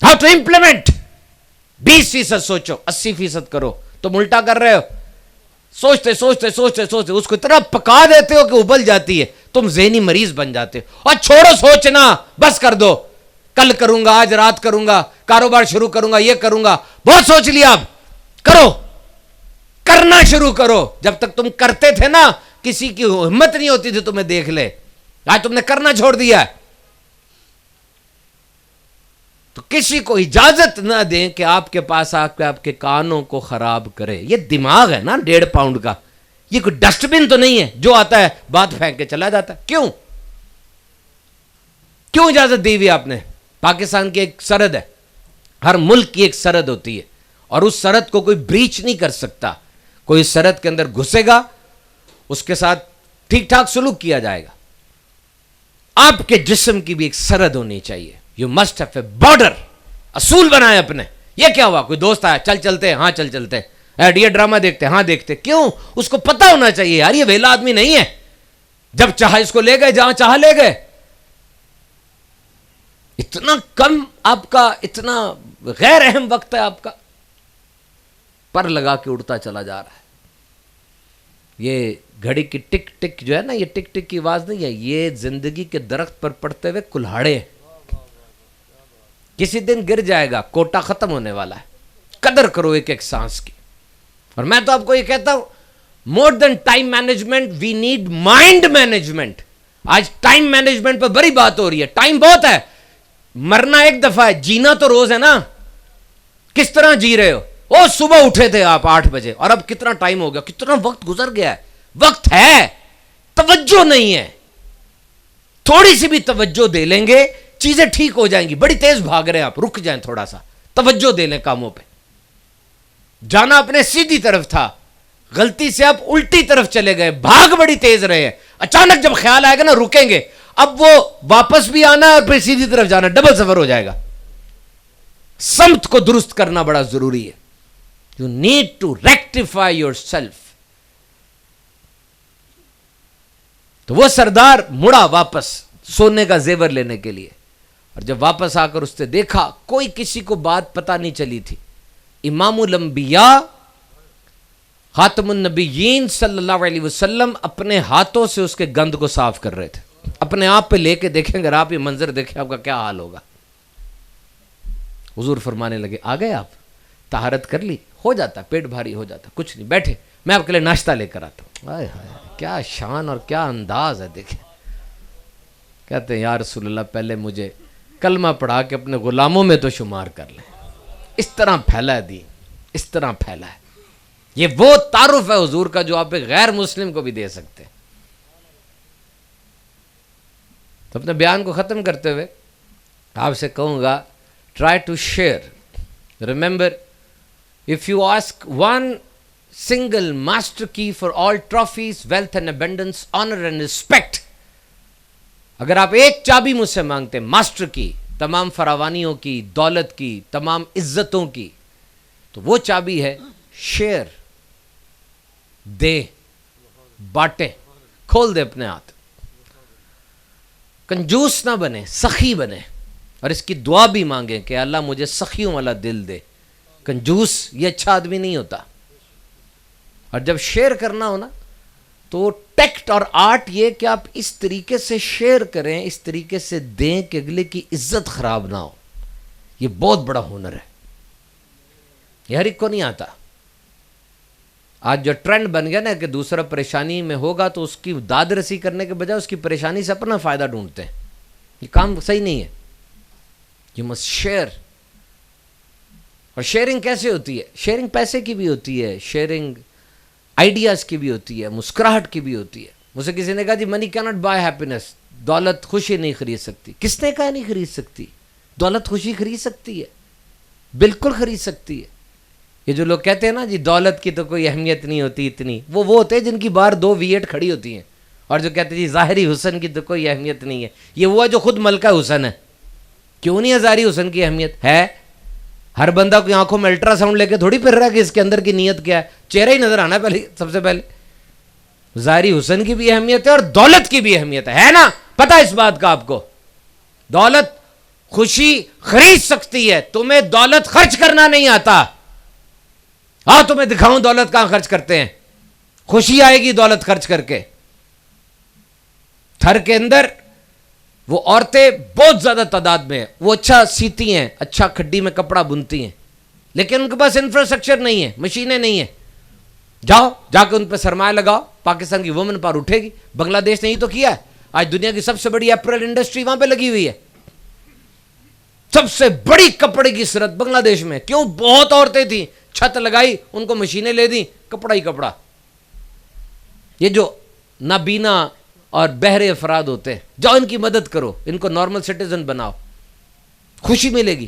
How to implement. 20% سوچو, 80% کرو. تم الٹا کر رہے ہو, سوچتے سوچتے سوچتے سوچتے اس کو اتنا پکا دیتے ہو کہ ابل جاتی ہے, تم ذہنی مریض بن جاتے ہو. اور چھوڑو سوچنا, بس کر دو, کل کروں گا, آج رات کروں گا, کاروبار شروع کروں گا, یہ کروں گا. بہت سوچ لیا, اب کرو, کرنا شروع کرو. جب تک تم کرتے تھے نا کسی کی ہمت نہیں ہوتی تھی تمہیں دیکھ لے. آج تم نے کرنا چھوڑ دیا ہے, تو کسی کو اجازت نہ دیں کہ آپ کے پاس آ کے آپ کے کانوں کو خراب کرے. یہ دماغ ہے نا 1.5 پاؤنڈ کا, یہ کوئی ڈسٹ بن تو نہیں ہے جو آتا ہے بات پھینک کے چلا جاتا ہے. کیوں اجازت دی ہوئی آپ نے؟ پاکستان کی ایک سرحد ہے, ہر ملک کی ایک سرحد ہوتی ہے, اور اس سرحد کو کوئی بریچ نہیں کر سکتا. کوئی سرحد کے اندر گھسے گا اس کے ساتھ ٹھیک ٹھاک سلوک کیا جائے گا. آپ کے جسم کی بھی ایک سرحد ہونی چاہیے. You must have a border. اصول بنائے اپنے. یہ کیا ہوا, کوئی دوست آیا, چل چلتے ہیں, ہاں چل چلتے ہیں, یہ ڈرامہ دیکھتے ہیں, ہاں دیکھتے. کیوں؟ اس کو پتا ہونا چاہیے یار یہ ویلا آدمی نہیں ہے, جب چاہا اس کو لے گئے, جہاں چاہا لے گئے. اتنا کم آپ کا, اتنا غیر اہم وقت ہے آپ کا, پر لگا کے اڑتا چلا جا رہا ہے. یہ گھڑی کی ٹک ٹک جو ہے نا, یہ ٹک ٹک کی آواز نہیں ہے, یہ زندگی کے درخت پر پڑتے ہوئے کلہاڑے. کسی دن گر جائے گا, کوٹا ختم ہونے والا ہے. قدر کرو ایک ایک سانس کی. اور میں تو آپ کو یہ کہتا ہوں, more than time management we need mind management. آج ٹائم مینجمنٹ پہ بڑی بات ہو رہی ہے. ٹائم بہت ہے, مرنا ایک دفعہ ہے, جینا تو روز ہے نا. کس طرح جی رہے ہو؟ او صبح اٹھے تھے آپ 8 بجے, اور اب کتنا ٹائم ہو گیا, کتنا وقت گزر گیا ہے. وقت ہے, توجہ نہیں ہے. تھوڑی سی بھی توجہ دے لیں گے چیزیں ٹھیک ہو جائیں گی. بڑی تیز بھاگ رہے ہیں آپ, رک جائیں, تھوڑا سا توجہ دے لیں کاموں پہ. جانا اپنے سیدھی طرف تھا, غلطی سے آپ الٹی طرف چلے گئے, بھاگ بڑی تیز رہے ہیں. اچانک جب خیال آئے گا نا رکیں گے, اب وہ واپس بھی آنا ہے اور پھر سیدھی طرف جانا, ڈبل سفر ہو جائے گا. سمت کو درست کرنا بڑا ضروری ہے. You need to rectify yourself. تو وہ سردار مڑا واپس سونے کا زیور لینے کے لیے, اور جب واپس آ کر اس نے دیکھا کوئی کسی کو بات پتہ نہیں چلی تھی. امام الانبیاء خاتم النبیین صلی اللہ علیہ وسلم اپنے ہاتھوں سے اس کے گند کو صاف کر رہے تھے. اپنے آپ پہ لے کے دیکھیں, اگر آپ یہ منظر دیکھیں آپ کا کیا حال ہوگا. حضور فرمانے لگے, آ گئے آپ, طہارت کر لی, ہو جاتا, پیٹ بھاری ہو جاتا, کچھ نہیں, بیٹھے, میں آپ کے لیے ناشتہ لے کر آتا ہوں. آئے ہائے, کیا شان اور کیا انداز ہے, دیکھیں. کہتے ہیں یا رسول اللہ پہلے مجھے کلمہ پڑھا کے اپنے غلاموں میں تو شمار کر لیں. اس طرح پھیلا ہے دین, اس طرح پھیلا ہے. یہ وہ تعارف ہے حضور کا جو آپ ایک غیر مسلم کو بھی دے سکتے ہیں. تو اپنے بیان کو ختم کرتے ہوئے آپ سے کہوں گا, try to share. Remember, if you ask one single master key for all trophies, wealth and abundance, honor and respect, اگر آپ ایک چابی مجھ سے مانگتے ہیں ماسٹر کی تمام فراوانیوں کی، دولت کی، تمام عزتوں کی، تو وہ چابی ہے شیئر، دے، بانٹے، کھول دے اپنے ہاتھ. کنجوس نہ بنے، سخی بنے، اور اس کی دعا بھی مانگیں کہ اللہ مجھے سخیوں والا دل دے. کنجوس یہ اچھا آدمی نہیں ہوتا. اور جب شیئر کرنا ہو نا تو ٹیکٹ اور آرٹ یہ کہ آپ اس طریقے سے شیئر کریں، اس طریقے سے دیں کہ اگلے کی عزت خراب نہ ہو. یہ بہت بڑا ہنر ہے، یہ ہر ایک کو نہیں آتا. آج جو ٹرینڈ بن گیا نا کہ دوسرا پریشانی میں ہوگا تو اس کی داد رسی کرنے کے بجائے اس کی پریشانی سے اپنا فائدہ ڈھونڈتے ہیں. یہ کام صحیح نہیں ہے. You must share. اور شیئرنگ کیسے ہوتی ہے؟ شیئرنگ پیسے کی بھی ہوتی ہے، شیئرنگ آئیڈیاز کی بھی ہوتی ہے، مسکراہٹ کی بھی ہوتی ہے. مجھ سے کسی نے کہا جی منی کی ناٹ بائی ہیپینس، دولت خوشی نہیں خرید سکتی. کس نے کہا نہیں خرید سکتی؟ دولت خوشی خرید سکتی ہے، بالکل خرید سکتی ہے. یہ جو لوگ کہتے ہیں نا جی دولت کی تو کوئی اہمیت نہیں ہوتی اتنی، وہ ہوتے ہیں جن کی باہر 2 V8 کھڑی ہوتی ہیں. اور جو کہتے ہیں جی ظاہری حسن کی تو کوئی اہمیت نہیں ہے، یہ وہ ہے جو خود ملکہ حسن ہے. کیوں نہیں ہے ظاہری حسن کی اہمیت؟ ہے. ہر بندہ کوئی آنکھوں میں الٹرا ساؤنڈ لے کے تھوڑی پھر رہا ہے کہ اس کے اندر کی نیت کیا ہے. چہرہ ہی نظر آنا ہے پہلے، سب سے پہلے. ظاہری حسن کی بھی اہمیت ہے اور دولت کی بھی اہمیت ہے نا؟ پتہ اس بات کا آپ کو؟ دولت خوشی خرید سکتی ہے، تمہیں دولت خرچ کرنا نہیں آتا. ہاں تمہیں دکھاؤں دولت کہاں خرچ کرتے ہیں. خوشی آئے گی دولت خرچ کر کے. تھر کے اندر وہ عورتیں بہت زیادہ تعداد میں ہیں، وہ اچھا سیتی ہیں، اچھا کھڈی میں کپڑا بنتی ہیں، لیکن ان کے پاس انفراسٹرکچر نہیں ہے، مشینیں نہیں ہیں. جاؤ جا کے ان پہ سرمایہ لگاؤ، پاکستان کی وومن پاور اٹھے گی. بنگلہ دیش نے ہی تو کیا ہے. آج دنیا کی سب سے بڑی اپریل انڈسٹری وہاں پہ لگی ہوئی ہے. سب سے بڑی کپڑے کی صنعت بنگلہ دیش میں. کیوں؟ بہت عورتیں تھیں، چھت لگائی، ان کو مشینیں لے دیں، کپڑا ہی کپڑا. یہ جو نابینا اور بہرے افراد ہوتے ہیں، جاؤ ان کی مدد کرو، ان کو نارمل سٹیزن بناؤ، خوشی ملے گی.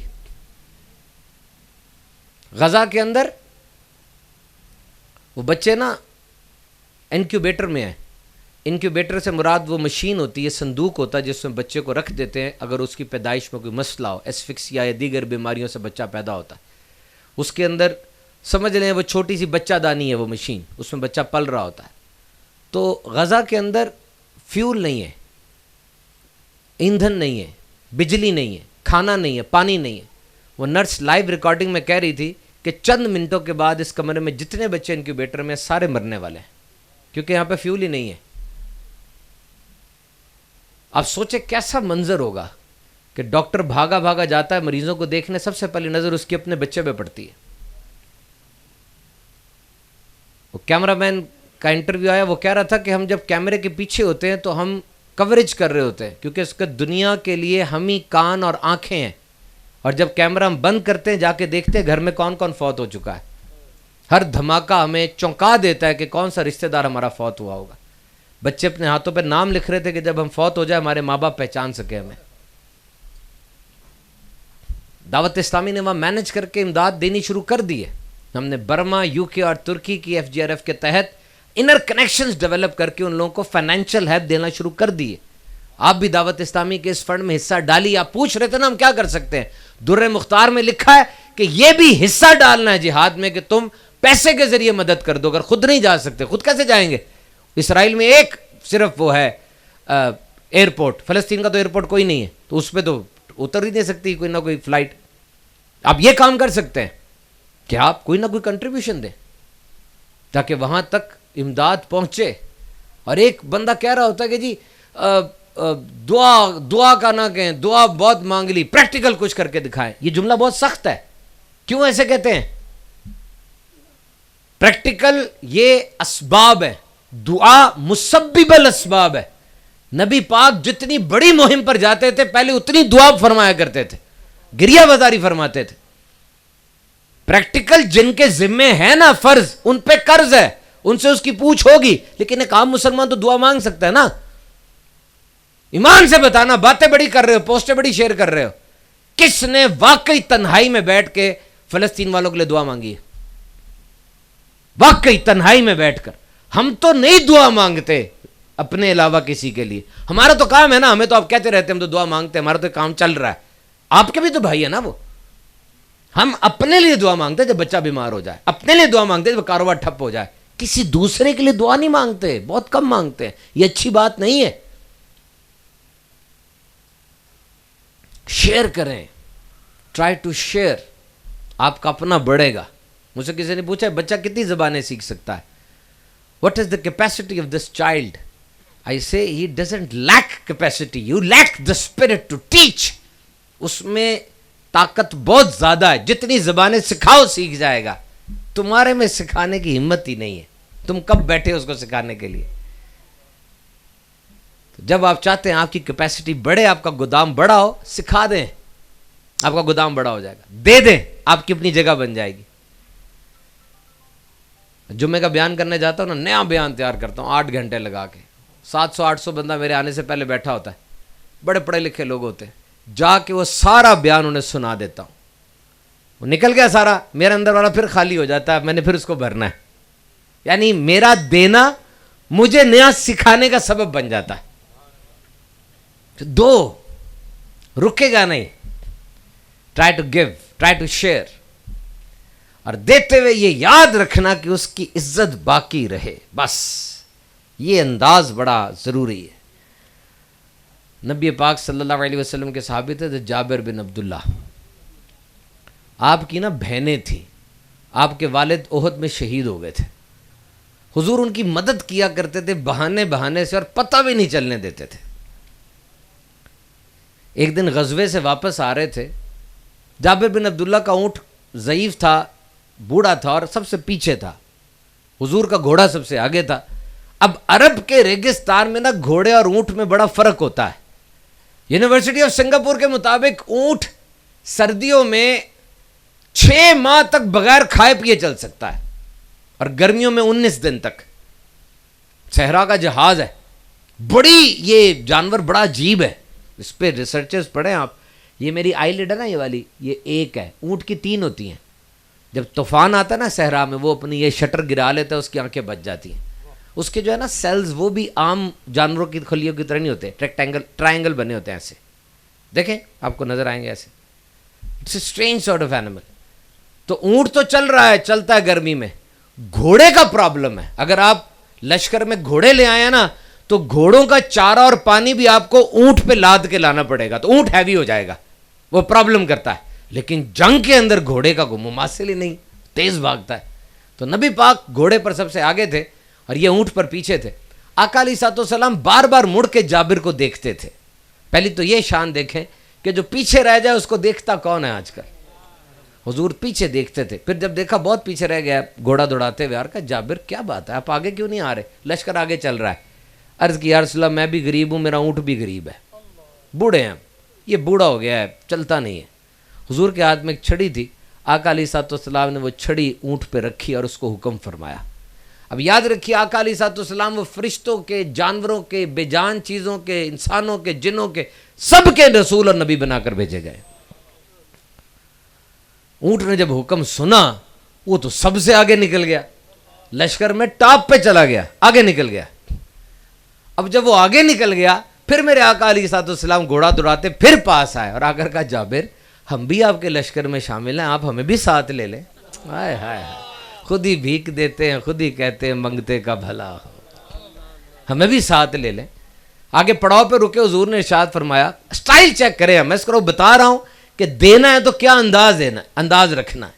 غزہ کے اندر وہ بچے نا انکیوبیٹر میں ہیں. انکیوبیٹر سے مراد وہ مشین ہوتی ہے، صندوق ہوتا ہے جس میں بچے کو رکھ دیتے ہیں. اگر اس کی پیدائش میں کوئی مسئلہ ہو، ایسفکسیا یا دیگر بیماریوں سے بچہ پیدا ہوتا ہے، اس کے اندر سمجھ لیں وہ چھوٹی سی بچہ دانی ہے وہ مشین، اس میں بچہ پل رہا ہوتا ہے. تو غزہ کے اندر فیول نہیں ہے، ایندھن نہیں ہے، بجلی نہیں ہے، کھانا نہیں ہے، پانی نہیں ہے. وہ نرس لائیو ریکارڈنگ میں کہہ رہی تھی کہ چند منٹوں کے بعد اس کمرے میں جتنے بچے انکیوبیٹر میں سارے مرنے والے ہیں، کیونکہ یہاں پہ فیول ہی نہیں ہے. آپ سوچیں کیسا منظر ہوگا کہ ڈاکٹر بھاگا بھاگا جاتا ہے مریضوں کو دیکھنے، سب سے پہلی نظر اس کی اپنے بچے پہ پڑتی ہے. وہ کیمرہ مین کا انٹرویو آیا، وہ کہہ رہا تھا کہ ہم جب کیمرے کے پیچھے ہوتے ہیں تو ہم کوریج کر رہے ہوتے ہیں، کیونکہ اس کا دنیا کے لیے ہم ہی کان اور آنکھیں ہیں. اور جب کیمرہ ہم بند کرتے ہیں، جا کے دیکھتے ہیں گھر میں کون کون فوت ہو چکا ہے. ہر دھماکہ ہمیں چونکا دیتا ہے کہ کون سا رشتہ دار ہمارا فوت ہوا ہوگا. بچے اپنے ہاتھوں پہ نام لکھ رہے تھے کہ جب ہم فوت ہو جائے ہمارے ماں باپ پہچان سکے ہمیں. دعوت اسلامی نے وہاں مینج کر کے امداد دینی شروع کر دی ہے. ہم نے برما، UK اور ترکی کی FGRF کے تحت انر کنیکشنز ڈیولپ کر کے ان لوگوں کو فائنینشیل ہیلپ دینا شروع کر دی ہے. آپ بھی دعوت اسلامی کے اس فنڈ میں حصہ ڈالیے. آپ پوچھ رہے تھے نا ہم کیا کر سکتے ہیں. در مختار میں لکھا ہے کہ یہ بھی حصہ ڈالنا ہے جہاد میں کہ تم پیسے کے ذریعے مدد کر دو. اگر خود نہیں جا سکتے، خود کیسے جائیں گے؟ اسرائیل میں ایک صرف وہ ہے ایئرپورٹ، فلسطین کا تو ایئرپورٹ کوئی نہیں ہے، تو اس پہ تو اتر ہی نہیں سکتی کوئی نہ کوئی فلائٹ. آپ یہ کام کر سکتے ہیں کہ آپ کوئی نہ کوئی کنٹریبیوشن دیں تاکہ وہاں تک امداد پہنچے. اور ایک بندہ کہہ رہا ہوتا ہے کہ جی دعا کا نہ کہیں، دعا بہت مانگ لی، پریکٹیکل کچھ کر کے دکھائیں. یہ جملہ بہت سخت ہے. کیوں ایسے کہتے ہیں؟ پریکٹیکل یہ اسباب ہے، دعا مسبب الاسباب ہے. نبی پاک جتنی بڑی مہم پر جاتے تھے پہلے اتنی دعا فرمایا کرتے تھے، گریہ وزاری فرماتے تھے. پریکٹیکل جن کے ذمے ہے نا فرض، ان پہ قرض ہے، ان سے اس کی پوچھ ہوگی. لیکن ایک عام مسلمان تو دعا مانگ سکتا ہے نا. ایمان سے بتانا، باتیں بڑی کر رہے ہو، پوسٹیں بڑی شیئر کر رہے ہو، کس نے واقعی تنہائی میں بیٹھ کے فلسطین والوں کے لیے دعا مانگی ہے؟ واقعی تنہائی میں بیٹھ کر. ہم تو نہیں دعا مانگتے اپنے علاوہ کسی کے لیے. ہمارا تو کام ہے نا، ہمیں تو آپ کہتے رہتے ہیں ہم تو دعا مانگتے ہیں، ہمارا تو کام چل رہا ہے. آپ کے بھی تو بھائی ہے نا وہ. ہم اپنے لیے دعا مانگتے جب بچہ بیمار ہو جائے, اپنے لیے دعا مانگتے جب کاروبار ٹھپ ہو جائے, کسی دوسرے کے لیے دعا نہیں مانگتے, بہت کم مانگتے ہیں. یہ اچھی بات نہیں ہے. شیئر کریں, ٹرائی ٹو شیئر, آپ کا اپنا بڑھے گا. مجھ سے کسی نے پوچھا بچہ کتنی زبانیں سیکھ سکتا ہے, what is the capacity of this child. I say he doesn't lack capacity, you lack the spirit to teach. اس میں طاقت بہت زیادہ ہے, جتنی زبانیں سکھاؤ سیکھ جائے گا. تمہارے میں سکھانے کی ہمت ہی نہیں ہے, تم کب بیٹھے اس کو سکھانے کے لیے. جب آپ چاہتے ہیں آپ کی کیپیسٹی بڑھے, آپ کا گودام بڑا ہو, سکھا دیں, آپ کا گودام بڑا ہو جائے گا. دے دیں, آپ کی اپنی جگہ بن جائے گی. جمعے کا بیان کرنے جاتا ہوں نا, نیا بیان تیار کرتا ہوں 8 گھنٹے لگا کے. 700-800 بندہ میرے آنے سے پہلے بیٹھا ہوتا ہے, بڑے پڑھے لکھے لوگ ہوتے ہیں. جا کے وہ سارا بیان انہیں سنا دیتا ہوں. وہ نکل گیا سارا, میرے اندر والا پھر خالی ہو جاتا ہے, میں نے پھر اس کو بھرنا ہے. یعنی میرا دینا مجھے نیا سکھانے کا سبب بن جاتا ہے. دو, رکے گا نہیں. Try to give, try to share, اور دیتے ہوئے یہ یاد رکھنا کہ اس کی عزت باقی رہے. بس یہ انداز بڑا ضروری ہے. نبی پاک صلی اللہ علیہ وسلم کے صحابی تھے جابر بن عبداللہ. آپ کی نا بہنیں تھیں, آپ کے والد احد میں شہید ہو گئے تھے. حضور ان کی مدد کیا کرتے تھے بہانے بہانے سے, اور پتہ بھی نہیں چلنے دیتے تھے. ایک دن غزوے سے واپس آ رہے تھے. جابر بن عبداللہ کا اونٹ ضعیف تھا, بوڑھا تھا, اور سب سے پیچھے تھا. حضور کا گھوڑا سب سے آگے تھا. اب عرب کے ریگستان میں نا گھوڑے اور اونٹ میں بڑا فرق ہوتا ہے. یونیورسٹی آف سنگاپور کے مطابق اونٹ سردیوں میں 6 ماہ تک بغیر کھائے پیے چل سکتا ہے, اور گرمیوں میں 19 دن تک. صحرا کا جہاز ہے, بڑی یہ جانور بڑا عجیب ہے. اس پہ ریسرچز پڑھیں آپ. یہ میری آئی لیڈ ہے نا, یہ والی, یہ ایک ہے. اونٹ کی 3 ہوتی ہیں. جب طوفان آتا ہے نا صحرا میں, وہ اپنی یہ شٹر گرا لیتا ہے, اس کی آنکھیں بچ جاتی ہیں. اس کے جو ہے نا سیلز, وہ بھی عام جانوروں کی خلیوں کی طرح نہیں ہوتے, ٹرائنگل بنے ہوتے ہیں ایسے. دیکھیں آپ کو نظر آئیں گے ایسے. It's a strange sort of animal. تو اونٹ تو چل رہا ہے, چلتا ہے گرمی میں. گھوڑے کا پرابلم ہے. اگر آپ لشکر میں گھوڑے لے آئے ہیں نا, تو گھوڑوں کا چارہ اور پانی بھی آپ کو اونٹ پہ لاد کے لانا پڑے گا, تو اونٹ ہیوی ہو جائے گا, وہ پرابلم کرتا ہے. لیکن جنگ کے اندر گھوڑے کا کوئی مماثل ہی نہیں, تیز بھاگتا ہے. تو نبی پاک گھوڑے پر سب سے آگے تھے, اور یہ اونٹ پر پیچھے تھے. آقا علیہ الصلوۃ والسلام بار بار مڑ کے جابر کو دیکھتے تھے. پہلی تو یہ شان دیکھیں کہ جو پیچھے رہ جائے اس کو دیکھتا کون ہے آج کل. حضور پیچھے دیکھتے تھے. پھر جب دیکھا بہت پیچھے رہ گیا گھوڑا دوڑاتے ہوئے, کہا جابر کیا بات ہے, آپ آگے کیوں نہیں آ رہے, لشکر آگے چل رہا ہے. عرض کی یا رسول اللہ میں بھی غریب ہوں, میرا اونٹ بھی غریب ہے, بوڑھے ہیں, یہ بوڑھا ہو گیا ہے, چلتا نہیں ہے. حضور کے ہاتھ میں ایک چھڑی تھی. آقا علیہ الصلوۃ والسلام نے وہ چھڑی اونٹ پہ رکھی اور اس کو حکم فرمایا. اب یاد رکھیے آقا علیہ الصلوۃ والسلام وہ فرشتوں کے, جانوروں کے, بے جان چیزوں کے, انسانوں کے, جنوں کے, سب کے رسول اور نبی بنا کر بھیجے گئے. اونٹ نے جب حکم سنا, وہ تو سب سے آگے نکل گیا, لشکر میں ٹاپ پہ چلا گیا, آگے نکل گیا. اب جب وہ آگے نکل گیا, پھر میرے آقا علیہ الصلوۃ والسلام گھوڑا دوڑاتے پھر پاس آئے, اور آ کر کہا جابر ہم بھی آپ کے لشکر میں شامل ہیں, آپ ہمیں بھی ساتھ لے لیں. ہائے ہائے, خود ہی بھیک دیتے ہیں, خود ہی کہتے ہیں منگتے کا بھلا ہو, ہمیں بھی ساتھ لے لیں. آگے پڑاؤ پہ رکے, حضور نے ارشاد فرمایا, سٹائل چیک کریں, میں اس کو بتا رہا ہوں کہ دینا ہے تو کیا انداز دینا, انداز رکھنا ہے.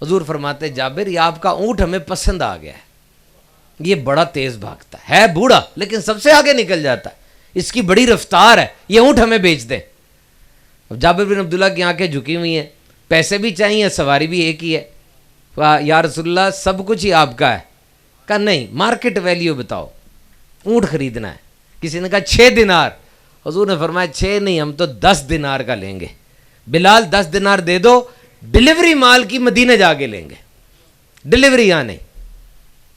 حضور فرماتے جابر یہ آپ کا اونٹ ہمیں پسند آ گیا ہے, یہ بڑا تیز بھاگتا ہے بوڑھا, لیکن سب سے آگے نکل جاتا ہے, اس کی بڑی رفتار ہے, یہ اونٹ ہمیں بیچ دیں. اب جابر بن عبداللہ کی آنکھیں جھکی ہوئی ہیں, پیسے بھی چاہیے, سواری بھی ایک ہی ہے. یا رسول اللہ سب کچھ ہی آپ کا ہے. کہا نہیں, مارکیٹ ویلیو بتاؤ, اونٹ خریدنا ہے. کسی نے کہا 6 دینار. حضور نے فرمایا 6 نہیں, ہم تو 10 دینار کا لیں گے. بلال 10 دینار دے دو, ڈلیوری مال کی مدینے جا کے لیں گے, ڈلیوری یہاں نہیں.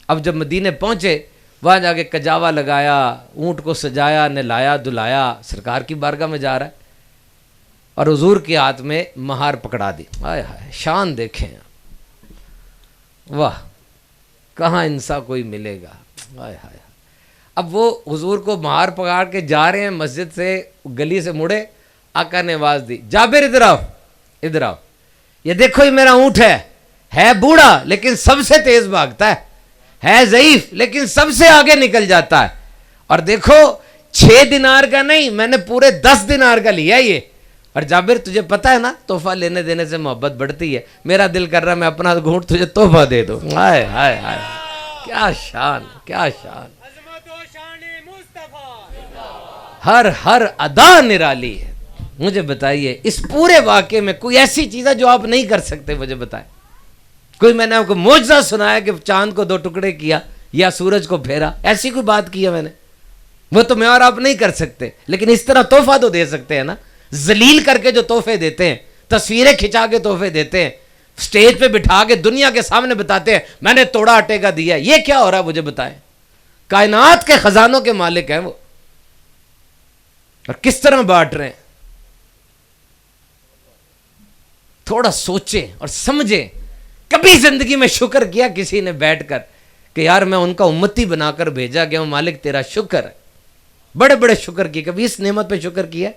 اب جب مدینے پہنچے, وہاں جا کے کجاوا لگایا, اونٹ کو سجایا, نہلایا دھلایا, سرکار کی بارگاہ میں جا رہا ہے, اور حضور کے ہاتھ میں مہار پکڑا دی. ہائے ہائے, شان دیکھیں, واہ, کہاں انسا کوئی ملے گا. ہائے ہائے. اب وہ حضور کو مہار پکڑ کے جا رہے ہیں مسجد سے, گلی سے مڑے, آقا نے آواز دی, جابر ادھر آؤ, ادھر آؤ, یہ دیکھو یہ میرا اونٹ ہے بوڑھا لیکن سب سے تیز بھاگتا ہے ضعیف لیکن سب سے آگے نکل جاتا ہے, اور دیکھو 6 دینار کا نہیں, میں نے پورے 10 دینار کا لیا یہ. اور جابر تجھے پتا ہے نا تحفہ لینے دینے سے محبت بڑھتی ہے, میرا دل کر رہا میں اپنا گھونٹ تجھے تحفہ دے دوں. ہائے ہائے ہائے, کیا شان, کیا شان, ہر ادا نرالی ہے. مجھے بتائیے اس پورے واقعے میں کوئی ایسی چیز ہے جو آپ نہیں کر سکتے, مجھے بتائیں. کوئی میں نے آپ کو معجزہ سنایا کہ چاند کو 2 ٹکڑے کیا یا سورج کو پھیرا, ایسی کوئی بات کی ہے میں نے؟ وہ تو میں اور آپ نہیں کر سکتے, لیکن اس طرح تحفہ تو دے سکتے ہیں نا. ذلیل کر کے جو تحفے دیتے ہیں, تصویریں کھچا کے تحفے دیتے ہیں, سٹیج پہ بٹھا کے دنیا کے سامنے بتاتے ہیں میں نے توڑا آٹے کا دیا, یہ کیا ہو رہا ہے مجھے بتائیں. کائنات کے خزانوں کے مالک ہیں وہ, اور کس طرح بانٹ رہے ہیں. تھوڑا سوچیں اور سمجھیں. کبھی زندگی میں شکر کیا کسی نے بیٹھ کر کہ یار میں ان کا امتی بنا کر بھیجا گیا ہوں, مالک تیرا شکر ہے. بڑے بڑے شکر کیے, کبھی اس نعمت پہ شکر کیا؟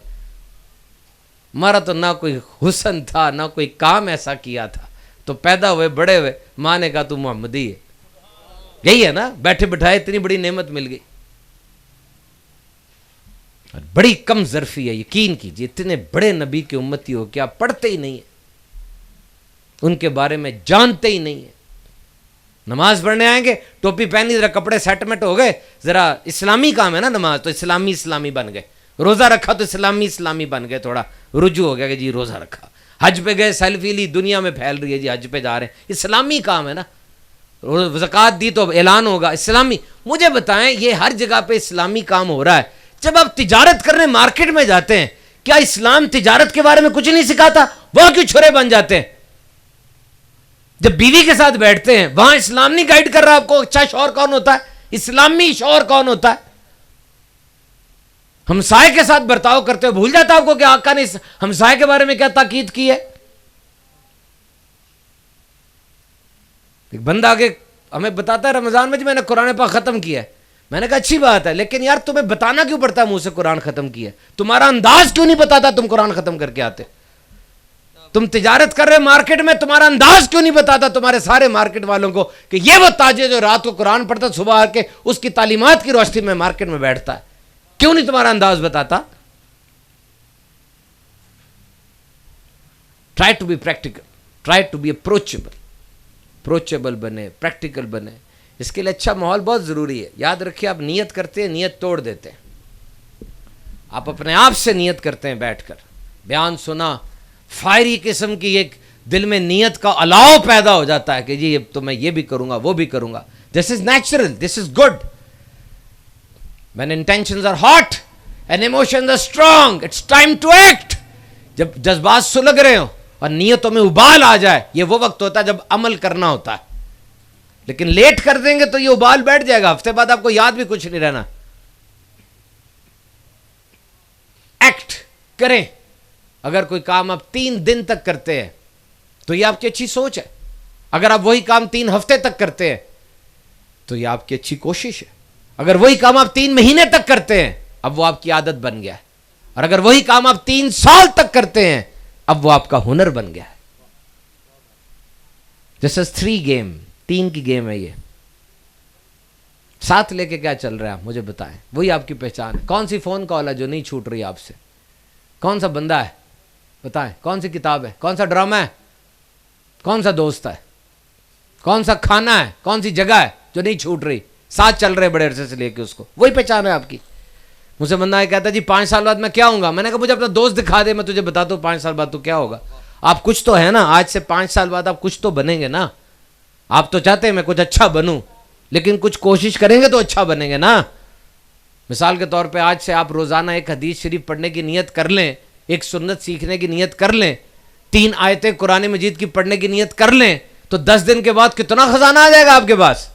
ہمارا تو نہ کوئی حسن تھا نہ کوئی کام ایسا کیا تھا, تو پیدا ہوئے بڑے ہوئے ماں نے کہا تو محمدی ہے. یہی ہے نا, بیٹھے بٹھائے اتنی بڑی نعمت مل گئی. اور بڑی کم ظرفی ہے, یقین کیجیے اتنے بڑے نبی کے امتی ہو کیا پڑھتے ہی نہیں ہیں, ان کے بارے میں جانتے ہی نہیں ہیں. نماز پڑھنے آئیں گے ٹوپی پہنی, ذرا کپڑے سیٹمنٹ ہو گئے, ذرا اسلامی کام ہے نا نماز, تو اسلامی بن گئے. روزہ رکھا تو اسلامی بن گئے, تھوڑا رجوع ہو گیا کہ جی روزہ رکھا. حج پہ گئے, سیلفی لی, دنیا میں پھیل رہی ہے جی حج پہ جا رہے ہیں, اسلامی کام ہے نا. زکوٰۃ دی تو اعلان ہوگا اسلامی. مجھے بتائیں یہ ہر جگہ پہ اسلامی کام ہو رہا ہے, جب آپ تجارت کرنے مارکیٹ میں جاتے ہیں کیا اسلام تجارت کے بارے میں کچھ نہیں سکھاتا؟ وہاں کیوں چھرے بن جاتے ہیں؟ جب بیوی کے ساتھ بیٹھتے ہیں وہاں اسلام نہیں گائیڈ کر رہا آپ کو اچھا شوہر کون ہوتا ہے, اسلامی شوہر کون ہوتا ہے؟ ہمسائے کے ساتھ برتاؤ کرتے ہو, بھول جاتا آپ کو کہ آقا نے ہمسائے کے بارے میں کیا تاکید کی ہے. ایک بندہ آگے ہمیں بتاتا ہے رمضان میں جی میں نے قرآن پاک ختم کیا ہے. میں نے کہا اچھی بات ہے, لیکن یار تمہیں بتانا کیوں پڑتا ہے منہ سے قرآن ختم کیا ہے؟ تمہارا انداز کیوں نہیں بتاتا تم قرآن ختم کر کے آتے؟ تم تجارت کر رہے مارکیٹ میں, تمہارا انداز کیوں نہیں بتاتا تمہارے سارے مارکیٹ والوں کو کہ یہ وہ تاجر جو رات کو قرآن پڑھتا صبح آ کے اس کی تعلیمات کی روشنی میں مارکیٹ میں بیٹھتا ہے؟ کیوں نہیں تمہارا انداز بتاتا؟ Try to be practical, try to be approachable بنے, پریکٹیکل بنے. اس کے لیے اچھا ماحول بہت ضروری ہے. یاد رکھیے آپ نیت کرتے ہیں, نیت توڑ دیتے ہیں. آپ اپنے آپ سے نیت کرتے ہیں بیٹھ کر, بیان سنا, فائری قسم کی ایک دل میں نیت کا الاؤ پیدا ہو جاتا ہے کہ جی تو میں یہ بھی کروں گا وہ بھی کروں گا. This is natural, this is good. When intentions are hot and emotions are strong, it's time to act. جب جذبات سلگ رہے ہوں اور نیتوں میں ابال آ جائے, یہ وہ وقت ہوتا ہے جب عمل کرنا ہوتا ہے. لیکن لیٹ کر دیں گے تو یہ ابال بیٹھ جائے گا, ہفتے بعد آپ کو یاد بھی کچھ نہیں رہنا. ایکٹ کریں. اگر کوئی کام آپ 3 دن تک کرتے ہیں تو یہ آپ کی اچھی سوچ ہے. اگر آپ وہی کام 3 ہفتے تک کرتے ہیں تو یہ آپ کی اچھی کوشش ہے. اگر وہی کام آپ 3 مہینے تک کرتے ہیں اب وہ آپ کی عادت بن گیا ہے. اور اگر وہی کام آپ 3 سال تک کرتے ہیں اب وہ آپ کا ہنر بن گیا ہے. دس از 3 گیم, 3 کی گیم ہے یہ. ساتھ لے کے کیا چل رہا ہے آپ مجھے بتائیں, وہی آپ کی پہچان ہے. کون سی فون کال ہے جو نہیں چھوٹ رہی آپ سے؟ کون سا بندہ ہے بتائیں, کون سی کتاب ہے, کون سا ڈرامہ ہے, کون سا دوست ہے, کون سا کھانا ہے, کون سی جگہ ہے جو نہیں چھوٹ رہی, ساتھ چل رہے بڑے عرصے سے لے کے اس کو, وہی پہچان ہے آپ کی. مجھ سے بندہ یہ کہتا ہے جی 5 سال بعد میں کیا ہوں گا. میں نے کہا مجھے اپنا دوست دکھا دے, میں تجھے بتاتا ہوں 5 سال بعد تو کیا ہوگا. آپ کچھ تو ہے نا, آج سے 5 سال بعد آپ کچھ تو بنیں گے نا. آپ تو چاہتے ہیں میں کچھ اچھا بنوں, لیکن کچھ کوشش کریں گے تو اچھا بنیں گے نا. مثال کے طور پہ آج سے آپ روزانہ ایک حدیث شریف پڑھنے کی نیت کر لیں, ایک سنت سیکھنے کی نیت کر لیں, 3 آیتیں قرآن مجید کی پڑھنے کی نیت کر لیں, تو 10 دن کے بعد کتنا خزانہ آ جائے گا آپ کے پاس.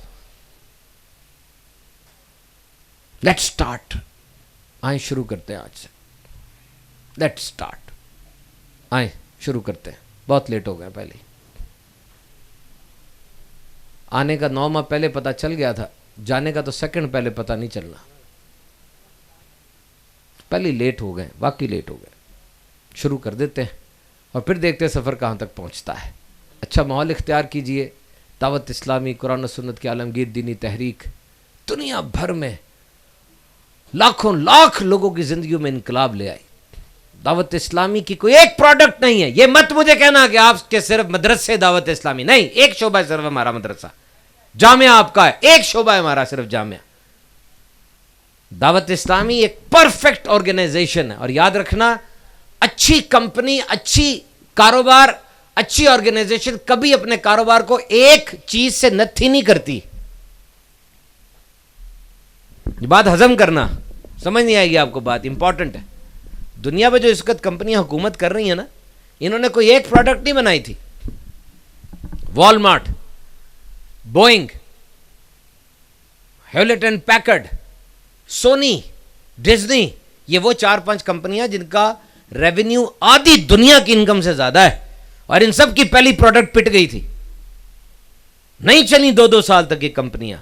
Let's start. آئیں شروع کرتے ہیں آج سے. Let's start. آئیں شروع کرتے ہیں. بہت لیٹ ہو گیا. پہلے آنے کا 9 ماہ پہلے پتہ چل گیا تھا, جانے کا تو سیکنڈ پہلے پتہ نہیں چلنا. پہلے لیٹ ہو گئے, واقعی لیٹ ہو گئے. شروع کر دیتے ہیں اور پھر دیکھتے ہیں سفر کہاں تک پہنچتا ہے. اچھا ماحول اختیار کیجئے. دعوت اسلامی قرآن و سنت کی عالمگیر دینی تحریک دنیا بھر میں لاکھوں لاکھ لوگوں کی زندگیوں میں انقلاب لے آئی. دعوت اسلامی کی کوئی ایک پروڈکٹ نہیں ہے. یہ مت مجھے کہنا کہ آپ کے صرف مدرسے دعوت اسلامی نہیں. ایک شعبہ ہے صرف ہمارا مدرسہ, جامعہ آپ کا ہے, ایک شعبہ ہے ہمارا صرف جامعہ. دعوت اسلامی ایک پرفیکٹ آرگنائزیشن ہے. اور یاد رکھنا, اچھی کمپنی, اچھی کاروبار, اچھی آرگنائزیشن کبھی اپنے کاروبار کو ایک چیز سے نتھی نہیں کرتی. یہ بات ہضم کرنا, سمجھ نہیں آئے گی آپ کو, بات امپورٹنٹ ہے. دنیا میں جو اس وقت کمپنیاں حکومت کر رہی ہیں نا, انہوں نے کوئی ایک پروڈکٹ نہیں بنائی تھی. Walmart, Boeing, Hewlett and Packard, Sony, Disney, یہ وہ 4-5 کمپنیاں جن کا ریونیو آدھی دنیا کی انکم سے زیادہ ہے, اور ان سب کی پہلی پروڈکٹ پٹ گئی تھی, نہیں چلی 2-2 سال تک یہ کمپنیاں,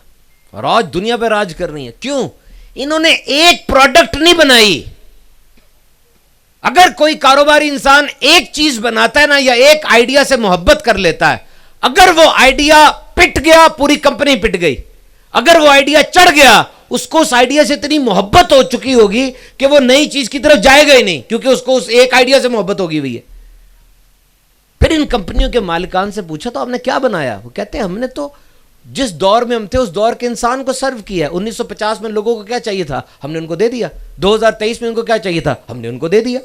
اور آج دنیا پہ راج کر رہی ہیں. کیوں؟ انہوں نے ایک پروڈکٹ نہیں بنائی. اگر کوئی کاروباری انسان ایک چیز بناتا ہے نا, یا ایک آئیڈیا سے محبت کر لیتا ہے, اگر وہ آئیڈیا پٹ گیا پوری کمپنی پٹ گئی. اگر وہ آئیڈیا چڑھ گیا, اس کو اس آئیڈیا سے اتنی محبت ہو چکی ہوگی کہ وہ نئی چیز کی طرف جائے گا ہی نہیں, کیونکہ اس کو اس ایک آئیڈیا سے محبت ہوگی ہوئی ہے. پھر ان کمپنیوں کے مالکان سے پوچھا تو آپ نے کیا بنایا؟ وہ کہتے ہیں ہم نے تو جس دور میں ہم تھے اس دور کے انسان کو سرو کیا ہے. 1950 میں لوگوں کو کیا چاہیے تھا, ہم نے ان کو دے دیا. 2023 میں ان کو کیا چاہیے تھا, ہم نے ان کو دے دیا.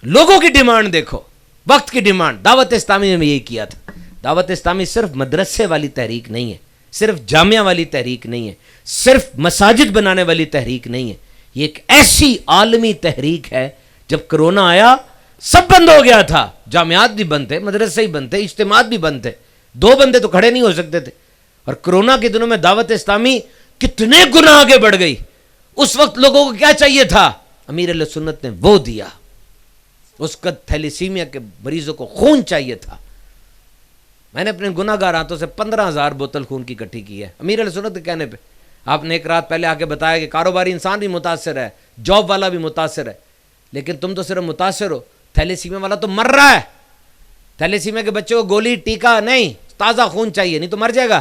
لوگوں کی ڈیمانڈ دیکھو, وقت کی ڈیمانڈ. دعوت اسلامی نے یہی کیا تھا. دعوت اسلامی صرف مدرسے والی تحریک نہیں ہے, صرف جامعہ والی تحریک نہیں ہے, صرف مساجد بنانے والی تحریک نہیں ہے. یہ ایک ایسی عالمی تحریک ہے. جب کرونا آیا سب بند ہو گیا تھا, جامعات بھی بند تھے, مدرسے ہی بند تھے, اجتماعات بھی بند تھے, 2 بندے تو کھڑے نہیں ہو سکتے تھے. اور کرونا کے دنوں میں دعوت اسلامی کتنے گنا آگے بڑھ گئی. اس وقت لوگوں کو کیا چاہیے تھا, امیر اہل سنت نے وہ دیا. اس وقت تھیلیسیمیا کے مریضوں کو خون چاہیے تھا. میں نے اپنے گناہ گار ہاتھوں سے 15,000 بوتل خون کی اکٹھی کی ہے امیر اہل سنت کے کہنے پہ. آپ نے ایک رات پہلے آ کے بتایا کہ کاروباری انسان بھی متاثر ہے, جاب والا بھی متاثر ہے, لیکن تم تو صرف متاثر ہو, تھیلیسیمیا والا تو مر رہا ہے. تھیلیسیمیا کے بچے کو گولی ٹیکا نہیں, تازہ خون چاہیے, نہیں تو مر جائے گا.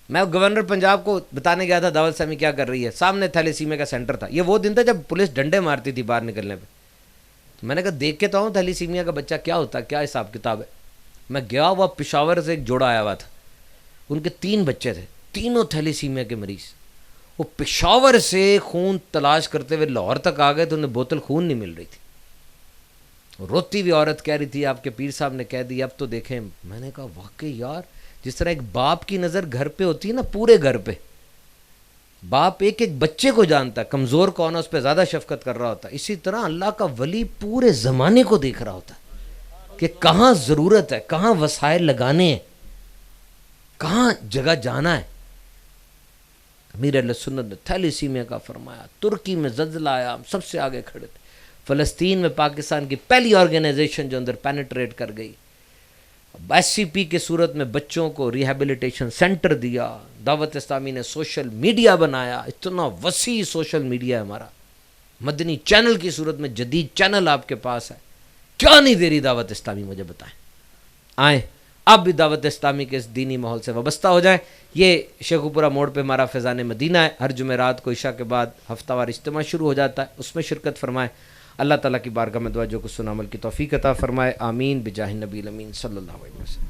میں گورنر پنجاب کو بتانے گیا تھا دعوت اسلامی کیا کر رہی ہے, سامنے تھیلیسیمیا کا سینٹر تھا. یہ وہ دن تھا جب پولیس ڈنڈے مارتی تھی باہر نکلنے پہ. میں نے کہا دیکھ کے تو آؤں تھیلیسیمیا کا بچہ کیا ہوتا ہے, کیا حساب کتاب ہے. میں گیا, ہوا پشاور سے ایک جوڑا آیا ہوا تھا, ان کے 3 بچے تھے, تینوں تھیلیسیمیا کے مریض. وہ پشاور سے خون تلاش کرتے ہوئے لاہور تک آ گئے تو انہیں بوتل خون نہیں مل رہی تھی. روتی ہوئی عورت کہہ رہی تھی آپ کے پیر صاحب نے کہہ دی اب تو دیکھیں. میں نے کہا واقعی یار, جس طرح ایک باپ کی نظر گھر پہ ہوتی ہے نا, پورے گھر پہ, باپ ایک ایک بچے کو جانتا ہے, کمزور کون ہے اس پہ زیادہ شفقت کر رہا ہوتا ہے, اسی طرح اللہ کا ولی پورے زمانے کو دیکھ رہا ہوتا ہے کہ کہاں ضرورت ہے, کہاں وسائل لگانے ہیں, کہاں جگہ جانا ہے. امیر اہل سنت نے تھیلیسیمیا کا فرمایا. ترکی میں زلزلہ آیا, ہم سب سے آگے کھڑے تھے. فلسطین میں پاکستان کی پہلی آرگنائزیشن جو اندر پینیٹریٹ کر گئی. ایس سی پی کے صورت میں بچوں کو ریہیبلیٹیشن سینٹر دیا. دعوت اسلامی نے سوشل میڈیا بنایا, اتنا وسیع سوشل میڈیا ہے ہمارا. مدنی چینل کی صورت میں جدید چینل آپ کے پاس ہے. کیا نہیں دے رہی دعوت اسلامی, مجھے بتائیں. آئیں اب بھی دعوت اسلامی کے اس دینی ماحول سے وابستہ ہو جائیں. یہ شیخو پورہ موڑ پہ ہمارا فیضان مدینہ ہے. ہر جمعرات کو عشاء کے بعد ہفتہ وار اجتماع شروع ہو جاتا ہے, اس میں شرکت فرمائیں. اللہ تعالیٰ کی بارگاہ میں دعا جو کچھ سنا عمل کی توفیق عطا فرمائے. آمین بجاہ النبی الامین صلی اللہ علیہ وسلم.